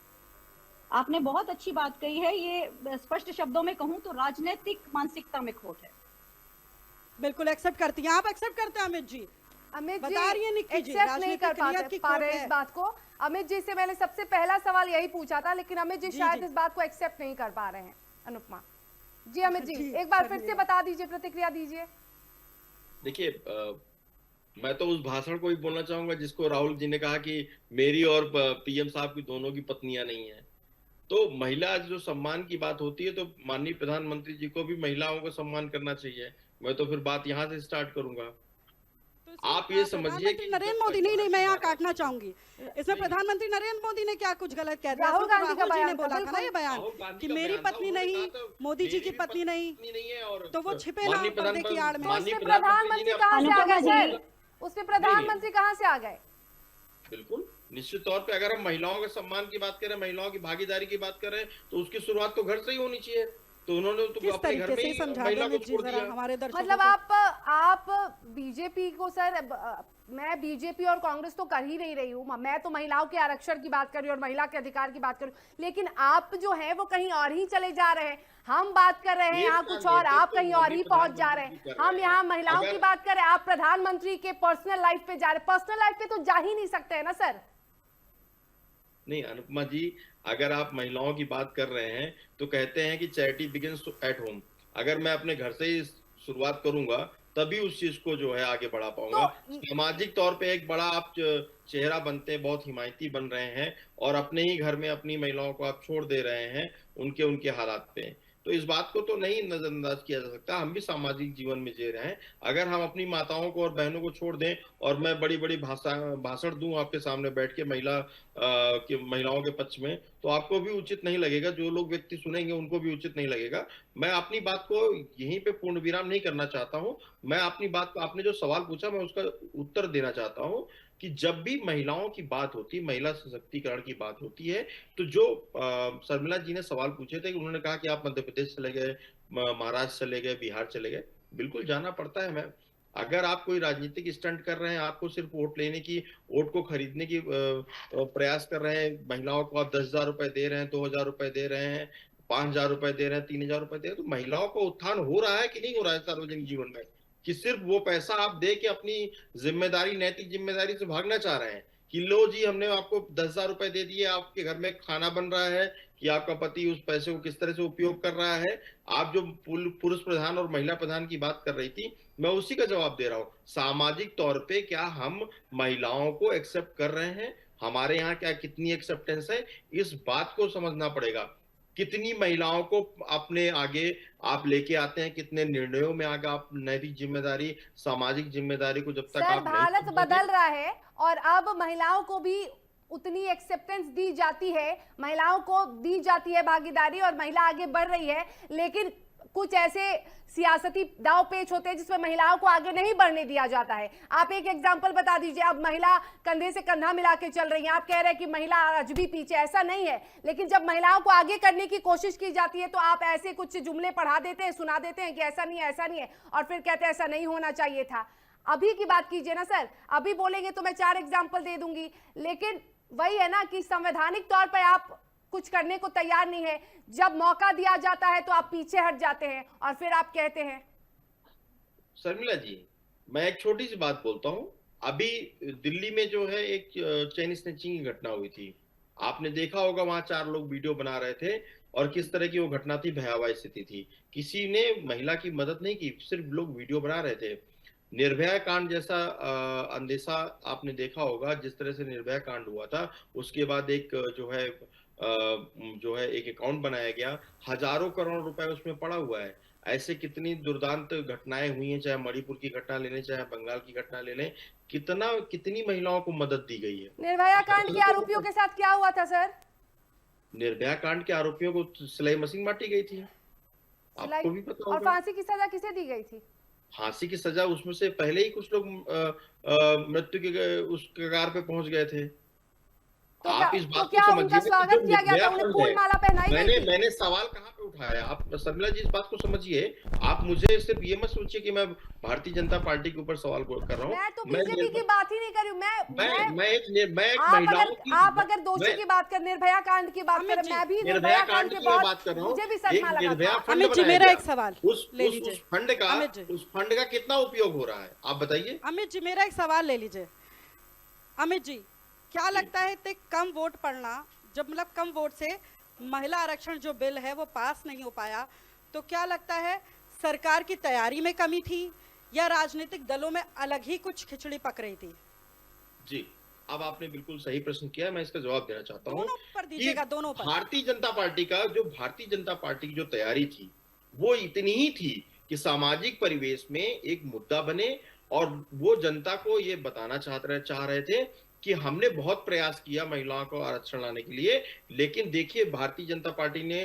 आपने बहुत अच्छी बात कही है। ये स्पष्ट शब्दों में कहूं तो राजनीतिक मानसिकता में खोट है। बिल्कुल एक्सेप्ट करती हैं आप, एक्सेप्ट करते हैं अमित जी? अमित जी बता रही है निक्की जी, एक्सेप्ट नहीं कर पा रहे है इस बात को। अमित जी से मैंने सबसे पहला सवाल यही पूछा था, लेकिन अमित जी शायद इस बात को एक्सेप्ट नहीं कर पा रहे हैं। अनुपमा जी, अमित जी एक बार फिर से बता दीजिए, प्रतिक्रिया दीजिए। देखिए मैं तो उस भाषण को ही बोलना चाहूंगा जिसको राहुल जी ने कहा कि मेरी और पीएम साहब की दोनों की पत्नियां नहीं है। तो महिला जो सम्मान की बात होती है, तो माननीय प्रधानमंत्री जी को भी महिलाओं को सम्मान करना चाहिए। मैं तो फिर बात यहाँ से स्टार्ट करूंगा। आप ये समझिए कि नरेंद्र मोदी, नहीं मैं यहाँ काटना चाहूंगी, इसमें प्रधानमंत्री नरेंद्र मोदी ने क्या कुछ गलत कह दिया? राहुल गांधी का जी ने बोला था ना ये बयान कि मेरी पत्नी नहीं, मोदी जी की पत्नी नहीं, तो वो छिपे ना पर्दे की आड़ में। उसमें प्रधानमंत्री कहाँ से आ गए सर? उसमें प्रधानमंत्री कहाँ से आ गए? बिल्कुल निश्चित तौर पे अगर हम महिलाओं के सम्मान की बात करें, महिलाओं की भागीदारी की बात करें, तो उसकी शुरुआत तो घर से ही होनी चाहिए। तो उन्होंने तो किस अपने घर तरीके में से ही समझा दो महिला को अमित जी छोड़ जरा दिया। हमारे दर्शकों मतलब को। आप बीजेपी को सर मैं बीजेपी और कांग्रेस तो कर ही नहीं रही हूँ, मैं तो महिलाओं के आरक्षण की बात कर रही हूँ और महिला के अधिकार की बात कर रही हूँ, लेकिन आप जो है वो कहीं और ही चले जा रहे हैं। हम बात कर रहे हैं यहाँ कुछ और, आप कहीं और ही पहुंच जा रहे हैं। हम यहाँ महिलाओं की बात कर रहे हैं, आप प्रधानमंत्री के पर्सनल लाइफ पे जा रहे हैं। पर्सनल लाइफ पे तो जा ही नहीं सकते है ना सर। नहीं अनुपमा जी, अगर आप महिलाओं की बात कर रहे हैं तो कहते हैं कि चैरिटी बिगिंस एट होम। अगर मैं अपने घर से ही शुरुआत करूंगा तभी उस चीज को जो है आगे बढ़ा पाऊंगा। सामाजिक तौर पे एक बड़ा आप चेहरा बनते हैं, बहुत हिमायती बन रहे हैं, और अपने ही घर में अपनी महिलाओं को आप छोड़ दे रहे हैं उनके हालात पे। तो इस बात को तो नहीं नजरअंदाज किया जा सकता। हम भी सामाजिक जीवन में जी रहे हैं। अगर हम अपनी माताओं को और बहनों को छोड़ दें और मैं बड़ी बड़ी भाषण दूं आपके सामने बैठ के महिलाओं के पक्ष में, तो आपको भी उचित नहीं लगेगा, जो लोग व्यक्ति सुनेंगे उनको भी उचित नहीं लगेगा। मैं अपनी बात को यहीं पे पूर्ण विराम नहीं करना चाहता हूं। मैं अपनी बात, आपने जो सवाल पूछा मैं उसका उत्तर देना चाहता हूं कि जब भी महिलाओं की बात होती, महिला सशक्तिकरण की बात होती है, तो जो शर्मिला जी ने सवाल पूछे थे कि उन्होंने कहा कि आप मध्य प्रदेश चले गए, महाराष्ट्र चले गए, बिहार चले गए, बिल्कुल जाना पड़ता है। मैं अगर आप कोई राजनीतिक स्टंट कर रहे हैं, आपको सिर्फ वोट लेने की, वोट को खरीदने की प्रयास कर रहे हैं, महिलाओं को आप 10,000 रुपए दे रहे हैं, 2,000 रुपए दे रहे हैं, 5,000 रुपए दे रहे हैं, 3,000 रुपए दे रहे हैं, तो महिलाओं को उत्थान हो रहा है कि नहीं हो रहा है सार्वजनिक जीवन में? कि सिर्फ वो पैसा आप दे के अपनी जिम्मेदारी, नैतिक जिम्मेदारी से भागना चाह रहे हैं कि लो जी हमने आपको 10,000 रुपए दे दिए, आपके घर में खाना बन रहा है, कि आपका पति उस पैसे को किस तरह से उपयोग कर रहा है। आप जो पुरुष प्रधान और महिला प्रधान की बात कर रही थी, मैं उसी का जवाब दे रहा हूँ। सामाजिक तौर पे क्या हम महिलाओं को एक्सेप्ट कर रहे हैं? हमारे यहाँ क्या कितनी एक्सेप्टेंस है, इस बात को समझना पड़ेगा। कितनी महिलाओं को अपने आगे आप लेके आते हैं, कितने निर्णयों में आगे आप नैतिक जिम्मेदारी, सामाजिक जिम्मेदारी को जब तक सर आप भारत बदल रहा है और अब महिलाओं को भी उतनी एक्सेप्टेंस दी जाती है, महिलाओं को दी जाती है भागीदारी और महिला आगे बढ़ रही है, लेकिन कुछ ऐसे सियासती दाव पेच होते हैं जिसमें महिलाओं को आगे नहीं बढ़ने दिया जाता है। आप एक एग्जांपल बता दीजिए। अब महिला कंधे से कंधा मिला के चल रही है, आप कह रहे हैं कि महिला आज भी पीछे, ऐसा नहीं है, लेकिन जब महिलाओं को आगे करने की कोशिश की जाती है तो आप ऐसे कुछ जुमले पढ़ा देते हैं, सुना देते हैं कि ऐसा नहीं है, ऐसा नहीं है, और फिर कहते हैं ऐसा नहीं होना चाहिए था। अभी की बात कीजिए ना सर, अभी बोलेंगे तो मैं 4 एग्जाम्पल दे दूंगी, लेकिन वही है ना कि संवैधानिक तौर पर आप कुछ करने को तैयार नहीं है, जब मौका दिया जाता है तो आप पीछे हट जाते हैं और फिर आप कहते हैं। शर्मिला जी, मैं एक छोटी सी बात बोलता हूं। अभी दिल्ली में जो है एक चेन स्नैचिंग की घटना हुई थी, आपने देखा होगा, वहां 4 लोग वीडियो बना रहे थे और किस तरह की वो घटना थी, भयावह स्थिति थी। किसी ने महिला की मदद नहीं की, सिर्फ लोग वीडियो बना रहे थे। निर्भया कांड जैसा अंदेशा आपने देखा होगा, जिस तरह से निर्भया कांड हुआ था, उसके बाद एक जो है एक अकाउंट बनाया गया, हजारों करोड़ रुपए उसमें पड़ा हुआ है। ऐसे कितनी दुर्दांत घटनाएं हुई हैं, चाहे मणिपुर की घटना ले लें, चाहे बंगाल की घटना ले लें, कितनी महिलाओं को मदद दी गई है। निर्भया कांड के आरोपियों के साथ क्या हुआ था सर? निर्भया कांड के आरोपियों को सिलाई मशीन बांटी गई थी, आपको भी पता और होगा। फांसी की सजा किसे दी गई थी? फांसी की सजा उसमें से पहले ही कुछ लोग मृत्यु के उस कगार पे पहुंच गए थे। तो आप इस बात क्या को उनका समझिए, स्वागत किया गया था, उन्हें फूल माला पहनाई गई थी? मैंने सवाल कहाँ पे उठाया? आप शर्मिला जी इस बात को समझिए। आप मुझे सिर्फ ये मत सोचिए कि मैं भारतीय जनता पार्टी के ऊपर सवाल कर रहा हूँ। मैं तो बीजेपी की बात ही नहीं कर रही हूँ। मैं एक महिलाओं की, आप अगर दोषी की बात कर, निर्भया कांड की बात कर, मैं भी निर्भया कांड के बात कर रहा हूँ। मुझे भी सदमा लगा। अमित जी मेरा एक सवाल ले लीजिए। उस फंड का कितना उपयोग हो रहा है, आप बताइए। अमित जी मेरा एक सवाल ले लीजिए। अमित जी, क्या लगता है इतने कम वोट पड़ना, जब मतलब कम वोट से महिला आरक्षण जो बिल है वो पास नहीं हो पाया, तो क्या लगता है सरकार की तैयारी में कमी थी या राजनीतिक दलों में अलग ही कुछ खिचड़ी पक रही थी? जी, अब आपने बिल्कुल सही प्रश्न किया, मैं इसका जवाब देना चाहता हूँ। दोनों पर दीजिएगा, दोनों पर। भारतीय जनता पार्टी की जो तैयारी थी वो इतनी ही थी कि सामाजिक परिवेश में एक मुद्दा बने, और वो जनता को ये बताना चाह रहे थे कि हमने बहुत प्रयास किया महिलाओं को आरक्षण लाने के लिए, लेकिन देखिए भारतीय जनता पार्टी ने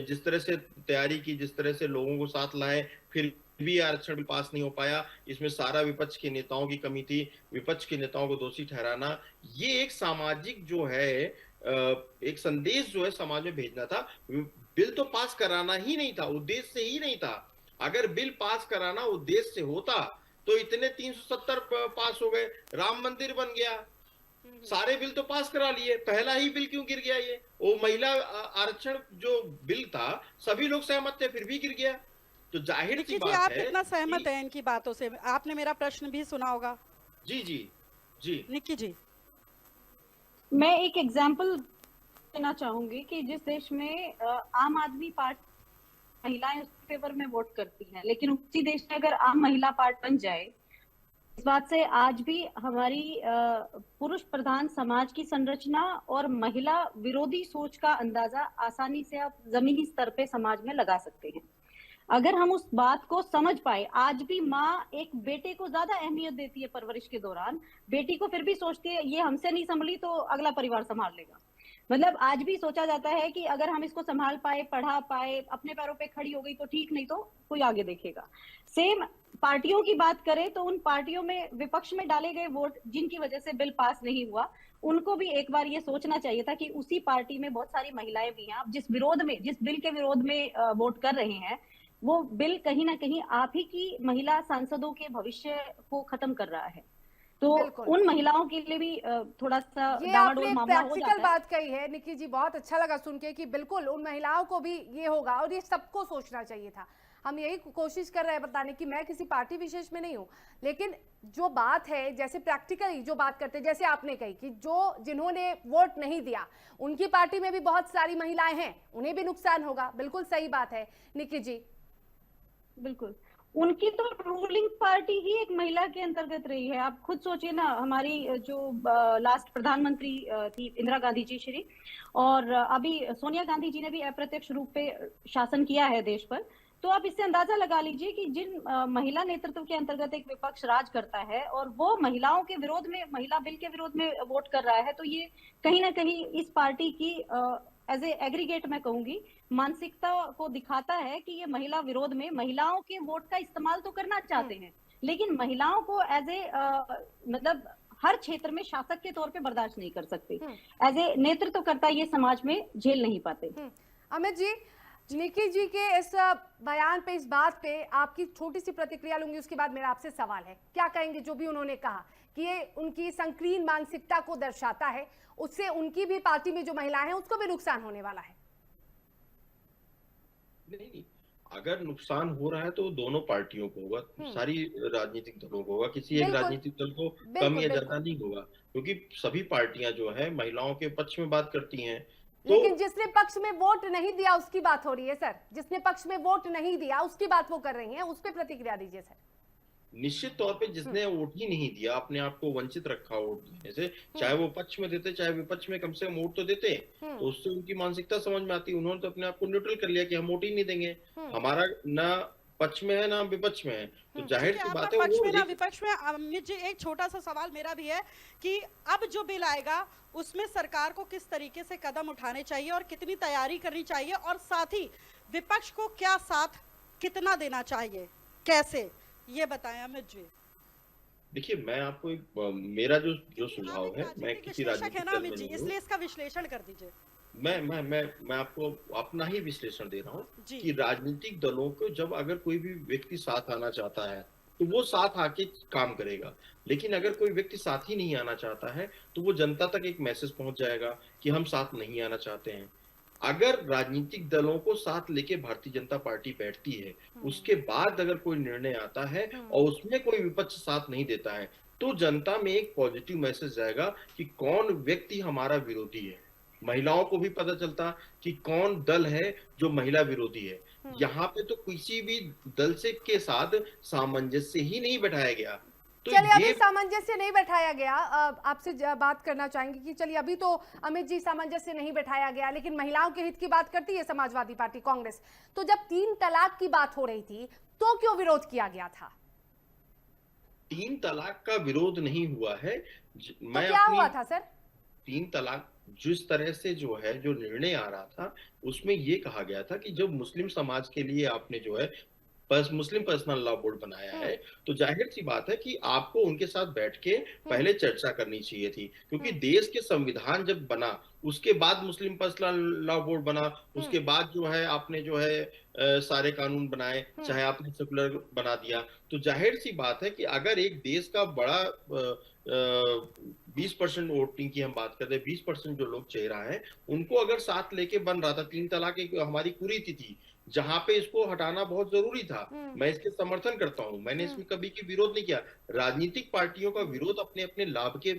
जिस तरह से तैयारी की, जिस तरह से लोगों को साथ लाए, फिर भी आरक्षण बिल पास नहीं हो पाया। इसमें सारा विपक्ष के नेताओं की कमी थी, विपक्ष के नेताओं को दोषी ठहराना, ये एक सामाजिक जो है एक संदेश जो है समाज में भेजना था। बिल तो पास कराना ही नहीं था, उद्देश्य से ही नहीं था। अगर बिल पास कराना उद्देश्य से होता तो इतने 370 पास हो गए, राम मंदिर बन गया, सारे बिल तो पास करा लिए, पहला ही बिल क्यों गिर गया? ये वो महिला आरक्षण जो बिल था सभी लोग सहमत थे, फिर भी गिर गया। तो जाहिर सी निकी जी, बात आप है कितना सहमत कि- हैं इनकी बातों से? आपने मेरा प्रश्न भी सुना होगा। जी जी जी निकी जी, मैं एक एग्जाम्पल देना चाहूंगी कि जिस देश में आम आदमी पार्टी महिलाएं उसके फेवर में वोट करती हैं, लेकिन उसी देश में अगर आम महिला पार्टी बन जाए, इस बात से आज भी हमारी पुरुष प्रधान समाज की संरचना और महिला विरोधी सोच का अंदाजा आसानी से आप जमीनी स्तर पे समाज में लगा सकते हैं। अगर हम उस बात को समझ पाए, आज भी माँ एक बेटे को ज्यादा अहमियत देती है परवरिश के दौरान, बेटी को फिर भी सोचती है ये हमसे नहीं संभली तो अगला परिवार संभाल लेगा। मतलब आज भी सोचा जाता है कि अगर हम इसको संभाल पाए, पढ़ा पाए, अपने पैरों पे खड़ी हो गई तो ठीक, नहीं तो कोई आगे देखेगा। सेम पार्टियों की बात करें तो उन पार्टियों में विपक्ष में डाले गए वोट जिनकी वजह से बिल पास नहीं हुआ, उनको भी एक बार ये सोचना चाहिए था कि उसी पार्टी में बहुत सारी महिलाएं भी हैं। आप जिस बिल के विरोध में वोट कर रहे हैं, वो बिल कहीं ना कहीं आप ही की महिला सांसदों के भविष्य को खत्म कर रहा है। तो बिल्कुल। उन महिलाओं के लिए भी थोड़ा सा ये डामाडोल आपने एक मामला हो प्रैक्टिकल जाता है। बात कही है निकी जी, बहुत अच्छा लगा सुन के कि बिल्कुल उन महिलाओं को भी ये होगा, और ये सबको सोचना चाहिए था। हम यही कोशिश कर रहे हैं बताने की, मैं किसी पार्टी विशेष में नहीं हूँ, लेकिन जो बात है, जैसे प्रैक्टिकली जो बात करते हैं, जैसे आपने कही कि जिन्होंने वोट नहीं दिया उनकी पार्टी में भी बहुत सारी महिलाएं हैं, उन्हें भी नुकसान होगा। बिल्कुल सही बात है निकी जी। बिल्कुल, उनकी तो रूलिंग पार्टी ही एक महिला के अंतर्गत रही है। आप खुद सोचिए ना, हमारी जो लास्ट प्रधानमंत्री थी इंदिरा गांधी जी श्री, और अभी सोनिया गांधी जी ने भी अप्रत्यक्ष रूप पे शासन किया है देश पर। तो आप इससे अंदाजा लगा लीजिए कि जिन महिला नेतृत्व के अंतर्गत एक विपक्ष राज करता है और वो महिलाओं के विरोध में, महिला बिल के विरोध में वोट कर रहा है, तो ये कहीं ना कहीं इस पार्टी की एज ए एग्रीगेट मैं कहूंगी मानसिकता को दिखाता है कि ये महिला विरोध में महिलाओं के वोट का इस्तेमाल तो करना चाहते हैं, लेकिन महिलाओं को एज ए मतलब हर क्षेत्र में शासक के तौर पे बर्दाश्त नहीं कर सकते, एज ए नेतृत्वकर्ता ये समाज में झेल नहीं पाते। अमित जी, निकी जी के इस बयान पे, इस बात पे आपकी छोटी सी प्रतिक्रिया लूंगी, उसके बाद मेरा आपसे सवाल है, क्या कहेंगे जो भी उन्होंने कहा कि ये उनकी संकीर्ण मानसिकता को दर्शाता है, उससे उनकी भी पार्टी में जो महिलाएं हैं उसको भी नुकसान होने वाला है? नहीं, अगर नुकसान हो रहा है तो दोनों पार्टियों को होगा, सारी राजनीतिक दलों को होगा, किसी एक राजनीतिक दल को कम या ज्यादा नहीं होगा, क्योंकि सभी पार्टियां जो है महिलाओं के पक्ष में बात करती हैं। लेकिन जिसने पक्ष में वोट नहीं दिया उसकी बात हो रही है सर, जिसने पक्ष में वोट नहीं दिया उसकी बात वो कर रही हैं, उस पर प्रतिक्रिया दीजिए सर। निश्चित तौर पे जिसने वोट ही नहीं दिया, अपने आप को वंचित रखा वोट देने से, चाहे वो पक्ष में देते चाहे विपक्ष में, कम से कम वोट तो देते, तो उससे उनकी मानसिकता समझ में आती। उन्होंने तो अपने आप को न्यूट्रल कर लिया कि हम वोट ही नहीं देंगे, हमारा ना पक्ष में है ना विपक्ष में है, तो जाहिर सी बात है पक्ष में ना वो विपक्ष में। अमित जी, एक छोटा सा सवाल मेरा भी है कि अब जो बिल आएगा उसमें सरकार को किस तरीके से कदम उठाने चाहिए और कितनी तैयारी करनी चाहिए, और साथ ही विपक्ष को क्या साथ कितना देना चाहिए, कैसे, ये बताएं अमित जी। देखिए, मैं आपको मेरा जो सुझाव है, मैं किसी राजनीतिक दल में नहीं हूं, इसलिए इसका विश्लेषण कर दीजिए। मैं आपको अपना ही विश्लेषण दे रहा हूँ कि राजनीतिक दलों को जब अगर कोई भी व्यक्ति साथ आना चाहता है तो वो साथ आके काम करेगा, लेकिन अगर कोई व्यक्ति साथ ही नहीं आना चाहता है तो वो जनता तक एक मैसेज पहुंच जाएगा कि हम साथ नहीं आना चाहते हैं। अगर राजनीतिक दलों को साथ लेके भारतीय जनता पार्टी बैठती है, उसके बाद अगर कोई निर्णय आता है और उसमें कोई विपक्ष साथ नहीं देता है, तो जनता में एक पॉजिटिव मैसेज जाएगा कि कौन व्यक्ति हमारा विरोधी है। महिलाओं को भी पता चलता कि कौन दल है जो महिला विरोधी है। यहाँ पे तो किसी भी दल से के साथ सामंजस्य ही नहीं बैठाया गया। तो चलिए, अभी सामंजस्य नहीं बैठाया गया, आपसे बात करना चाहेंगे कि चलिए अभी तो अमित जी सामंजस्य नहीं बैठाया गया, लेकिन महिलाओं के हित की बात करती है समाजवादी पार्टी कांग्रेस। तो जब 3 तलाक की बात हो रही थी तो क्यों विरोध किया गया था? 3 तलाक का विरोध नहीं हुआ है। तो क्या हुआ था सर? 3 तलाक जिस तरह से जो है, जो निर्णय आ रहा था उसमें ये कहा गया था कि जब मुस्लिम समाज के लिए आपने जो है मुस्लिम पर्सनल लॉ बोर्ड बनाया है, तो जाहिर सी बात है कि आपको उनके साथ बैठ के पहले चर्चा करनी चाहिए थी, क्योंकि देश के संविधान जब बना उसके बाद मुस्लिम पर्सनल लॉ बोर्ड बना, उसके बाद जो है आपने जो है सारे कानून बनाए, चाहे आपने सेकुलर बना दिया। तो जाहिर सी बात है कि अगर एक देश का बड़ा 20% वोटिंग की हम बात करते हैं, 20% जो लोग चेहरा है उनको अगर साथ लेके बन रहा था, 3 तलाक एक हमारी कुरीति थी जहां पे इसको हटाना बहुत जरूरी था। मैं इसके समर्थन करता हूं, मैंने इसमें कभी की विरोध नहीं किया। राजनीतिक पार्टियों का विरोध अपने अपने लाभ के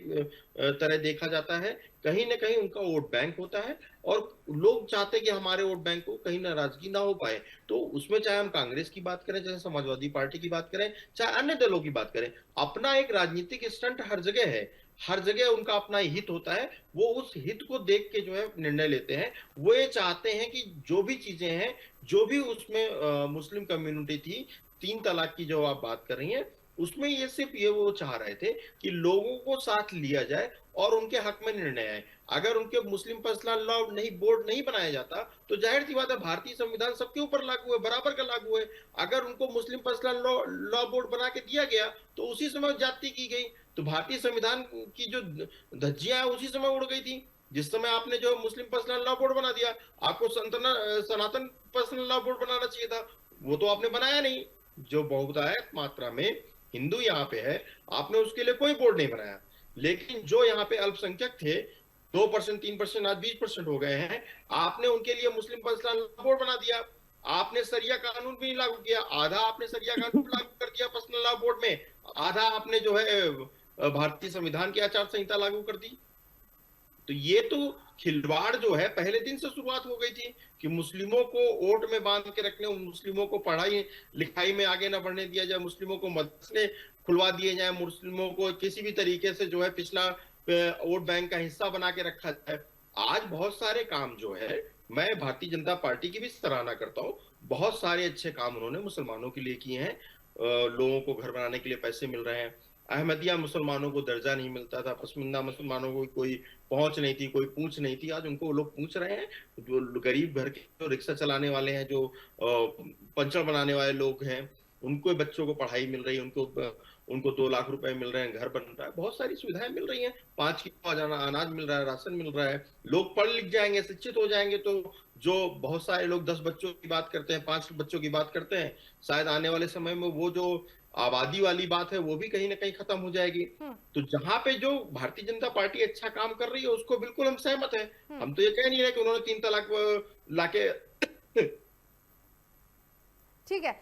तरह देखा जाता है, कहीं ना कहीं उनका वोट बैंक होता है और लोग चाहते हैं कि हमारे वोट बैंक को कहीं नाराजगी ना हो पाए। तो उसमें चाहे हम कांग्रेस की बात करें, चाहे समाजवादी पार्टी की बात करें, चाहे अन्य दलों की बात करें, अपना एक राजनीतिक स्टंट हर जगह है, हर जगह उनका अपना हित होता है। वो उस हित को देख के जो है निर्णय लेते हैं। वो ये चाहते हैं कि जो भी चीजें हैं, जो भी उसमें मुस्लिम कम्युनिटी थी, 3 तलाक की जो आप बात कर रही हैं, उसमें ये सिर्फ ये वो चाह रहे थे कि लोगों को साथ लिया जाए और उनके हक में निर्णय आए। अगर उनके मुस्लिम पर्सनल लॉ नहीं बोर्ड नहीं बनाया जाता तो जाहिर सी बात है भारतीय संविधान सबके ऊपर लागू है, बराबर का लागू है। अगर उनको मुस्लिम पर्सनल लॉ बोर्ड बना के दिया गया तो उसी समय जाति की गई, तो भारतीय संविधान की जो धज्जियां है उसी समय उड़ गई थी। जिस समय आपने जो मुस्लिम पर्सनल लॉ बोर्ड बना दिया, आपको सनातन पर्सनल लॉ बोर्ड बनाना चाहिए था, वो तो आपने बनाया नहीं। जो बहुतायत मात्रा में हिंदू यहाँ पे है, आपने उसके लिए कोई बोर्ड नहीं बनाया। लेकिन जो यहाँ पे अल्पसंख्यक थे, 2%, 3%, आज 20% हो गए हैं, आपने उनके लिए मुस्लिम पर्सनल लॉ बोर्ड बना दिया। आपने सरिया कानून भी नहीं लागू किया, आधा आपने सरिया कानून लागू कर दिया पर्सनल लॉ बोर्ड में, आधा आपने जो है भारतीय संविधान की आचार संहिता लागू कर दी। तो ये तो खिलवाड़ जो है पहले दिन से शुरुआत हो गई थी कि मुस्लिमों को वोट में बांध के रखने, मुस्लिमों को पढ़ाई लिखाई में आगे न बढ़ने दिया जाए, मुस्लिमों को मदरसे खुलवा दिए जाए, मुस्लिमों को किसी भी तरीके से जो है पिछला वोट बैंक का हिस्सा बना के रखा जाए। आज बहुत सारे काम जो है, मैं भारतीय जनता पार्टी की भी सराहना करता हूँ, बहुत सारे अच्छे काम उन्होंने मुसलमानों के लिए किए हैं। लोगों को घर बनाने के लिए पैसे मिल रहे हैं, अहमदिया मुसलमानों को दर्जा नहीं मिलता था, पसमिंदा मुसलमानों को कोई पहुंच नहीं थी, कोई पूछ नहीं थी, आज उनको लोग पूछ रहे हैं। जो गरीब घर के जो रिक्शा चलाने वाले हैं, जो पंचर बनाने वाले लोग हैं, उनको बच्चों को पढ़ाई मिल रही है, उनको 2 लाख रुपए मिल रहे हैं, घर बन रहा है, बहुत सारी सुविधाएं मिल रही हैं, 5 किलो अनाज मिल रहा है, राशन मिल रहा है। लोग पढ़ लिख जाएंगे, शिक्षित हो जाएंगे तो जो बहुत सारे लोग 10 बच्चों की बात करते हैं, 5 बच्चों की बात करते हैं, शायद आने वाले समय में वो जो आबादी वाली बात है वो भी कहीं ना कहीं खत्म हो जाएगी। तो जहां पे जो भारतीय जनता पार्टी अच्छा काम कर रही है उसको बिल्कुल हम सहमत हैं। हम तो ये कह नहीं रहे कि उन्होंने 3 तलाक लाके ठीक है,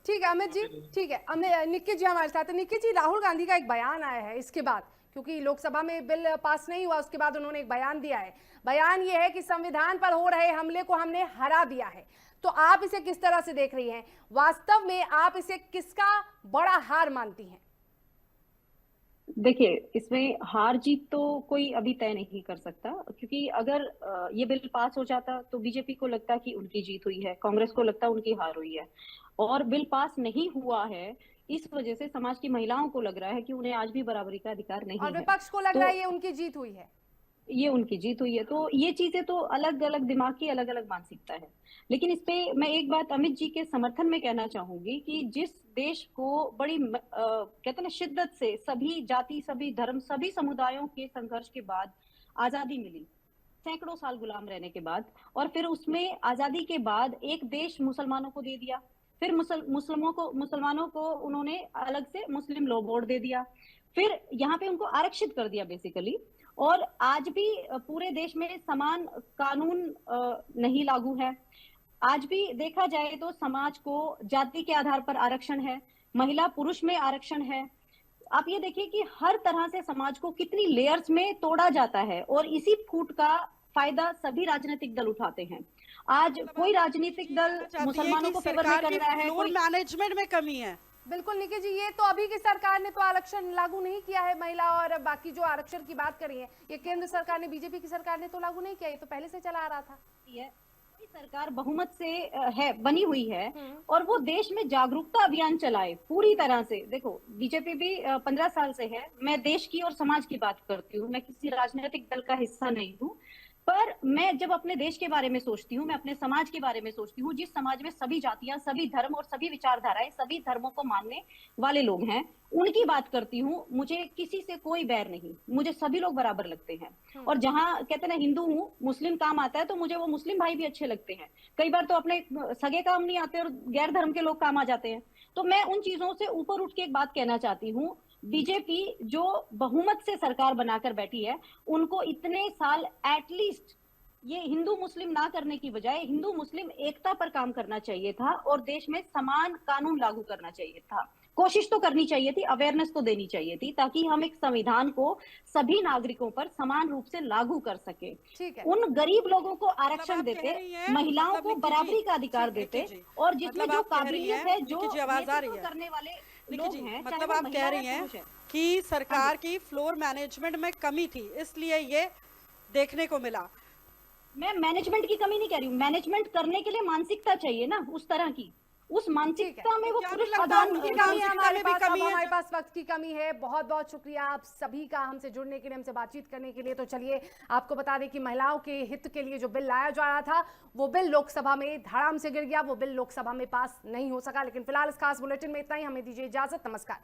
ठीक है अमित जी, ठीक है। निक्की जी हमारे साथ है। निक्की जी, राहुल गांधी का एक बयान आया है इसके बाद, क्योंकि लोकसभा में बिल पास नहीं हुआ, उसके बाद उन्होंने एक बयान दिया है। बयान ये है कि संविधान पर हो रहे हमले को हमने हरा दिया है। तो आप इसे किस तरह से देख रही हैं? वास्तव में आप इसे किसका बड़ा हार मानती हैं? देखिए, इसमें हार जीत तो कोई अभी तय नहीं कर सकता, क्योंकि अगर ये बिल पास हो जाता तो बीजेपी को लगता कि उनकी जीत हुई है, कांग्रेस को लगता उनकी हार हुई है। और बिल पास नहीं हुआ है, इस वजह से समाज की महिलाओं को लग रहा है कि उन्हें आज भी बराबरी का अधिकार नहीं है, और विपक्ष को लग रहा है ये उनकी जीत हुई है, ये उनकी जीत हुई है। तो ये चीजें तो अलग अलग दिमाग की अलग अलग मानसिकता है। लेकिन इस पे मैं एक बात अमित जी के समर्थन में कहना चाहूंगी कि जिस देश को बड़ी कहते हैं ना शिद्दत से सभी जाति, सभी धर्म, सभी समुदायों के संघर्ष के बाद आजादी मिली, सैकड़ों साल गुलाम रहने के बाद, और फिर उसमें आजादी के बाद एक देश मुसलमानों को दे दिया, फिर मुसलमानों को उन्होंने अलग से मुस्लिम लॉ बोर्ड दे दिया, फिर यहाँ पे उनको आरक्षित कर दिया बेसिकली। और आज भी पूरे देश में समान कानून नहीं लागू है। आज भी देखा जाए तो समाज को जाति के आधार पर आरक्षण है, महिला पुरुष में आरक्षण है। आप ये देखिए कि हर तरह से समाज को कितनी लेयर्स में तोड़ा जाता है, और इसी फूट का फायदा सभी राजनीतिक दल उठाते हैं। आज कोई राजनीतिक दल मुसलमानों को फेवर में कर रहा है, कोई मैनेजमेंट में कमी है। बिल्कुल निकी जी, ये तो अभी की सरकार ने तो आरक्षण लागू नहीं किया है, महिला और बाकी जो आरक्षण की बात करी है, ये केंद्र सरकार ने, बीजेपी की सरकार ने तो लागू नहीं किया, ये तो पहले से चला आ रहा था। सरकार बहुमत से है, बनी हुई है, और वो देश में जागरूकता अभियान चलाए पूरी तरह से। देखो, बीजेपी भी 15 साल से है, मैं देश की और समाज की बात करती हूँ, मैं किसी राजनीतिक दल का हिस्सा नहीं हूँ, पर मैं जब अपने देश के बारे में सोचती हूँ, मैं अपने समाज के बारे में सोचती हूँ, जिस समाज में सभी जातियां, सभी धर्म और सभी विचारधाराएं, सभी धर्मों को मानने वाले लोग हैं, उनकी बात करती हूँ। मुझे किसी से कोई बैर नहीं, मुझे सभी लोग बराबर लगते हैं। और जहाँ कहते हैं ना हिंदू हूँ, मुस्लिम काम आता है तो मुझे वो मुस्लिम भाई भी अच्छे लगते हैं। कई बार तो अपने सगे काम नहीं आते और गैर धर्म के लोग काम आ जाते हैं। तो मैं उन चीजों से ऊपर उठ के एक बात कहना चाहती हूँ, बीजेपी जो बहुमत से सरकार बनाकर बैठी है, उनको इतने साल एटलीस्ट ये हिंदू मुस्लिम ना करने की बजाय हिंदू मुस्लिम एकता पर काम करना चाहिए था और देश में समान कानून लागू करना चाहिए था। कोशिश तो करनी चाहिए थी, अवेयरनेस तो देनी चाहिए थी, ताकि हम एक संविधान को सभी नागरिकों पर समान रूप से लागू कर सके। ठीक है। उन गरीब लोगों को आरक्षण आप कह देते, रही हैं, महिलाओं मतलब को निक्की बराबरी जी, का अधिकार निक्की देते जी, और जिसमें मतलब जो आप कह रही काबिलियत हैं, है, जो निक्की जी, आवाज आ रही नेतृत्व है? करने वाले निक्की लोग जी, हैं, चाहे मतलब वो आप महिला कह है, रही हैं पुरुष है। कि सरकार की फ्लोर मैनेजमेंट में कमी थी, इसलिए ये देखने को मिला। मैं मैनेजमेंट की कमी नहीं कह रही हूँ, मैनेजमेंट करने के लिए मानसिकता चाहिए ना उस तरह की, उस मानसिकता में वो क्या पुरुष नहीं लगता प्रधान उनकी कमी है मानसिकता हमारे में भी पास, कमी अब है हमारे पास वक्त की कमी है। बहुत बहुत शुक्रिया आप सभी का हमसे जुड़ने के लिए, हमसे बातचीत करने के लिए। तो चलिए आपको बता दें कि महिलाओं के हित के लिए जो बिल लाया जा रहा था, वो बिल लोकसभा में धड़ाम से गिर गया, वो बिल लोकसभा में पास नहीं हो सका। लेकिन फिलहाल इस खास बुलेटिन में इतना ही, हमें दीजिए इजाजत, नमस्कार।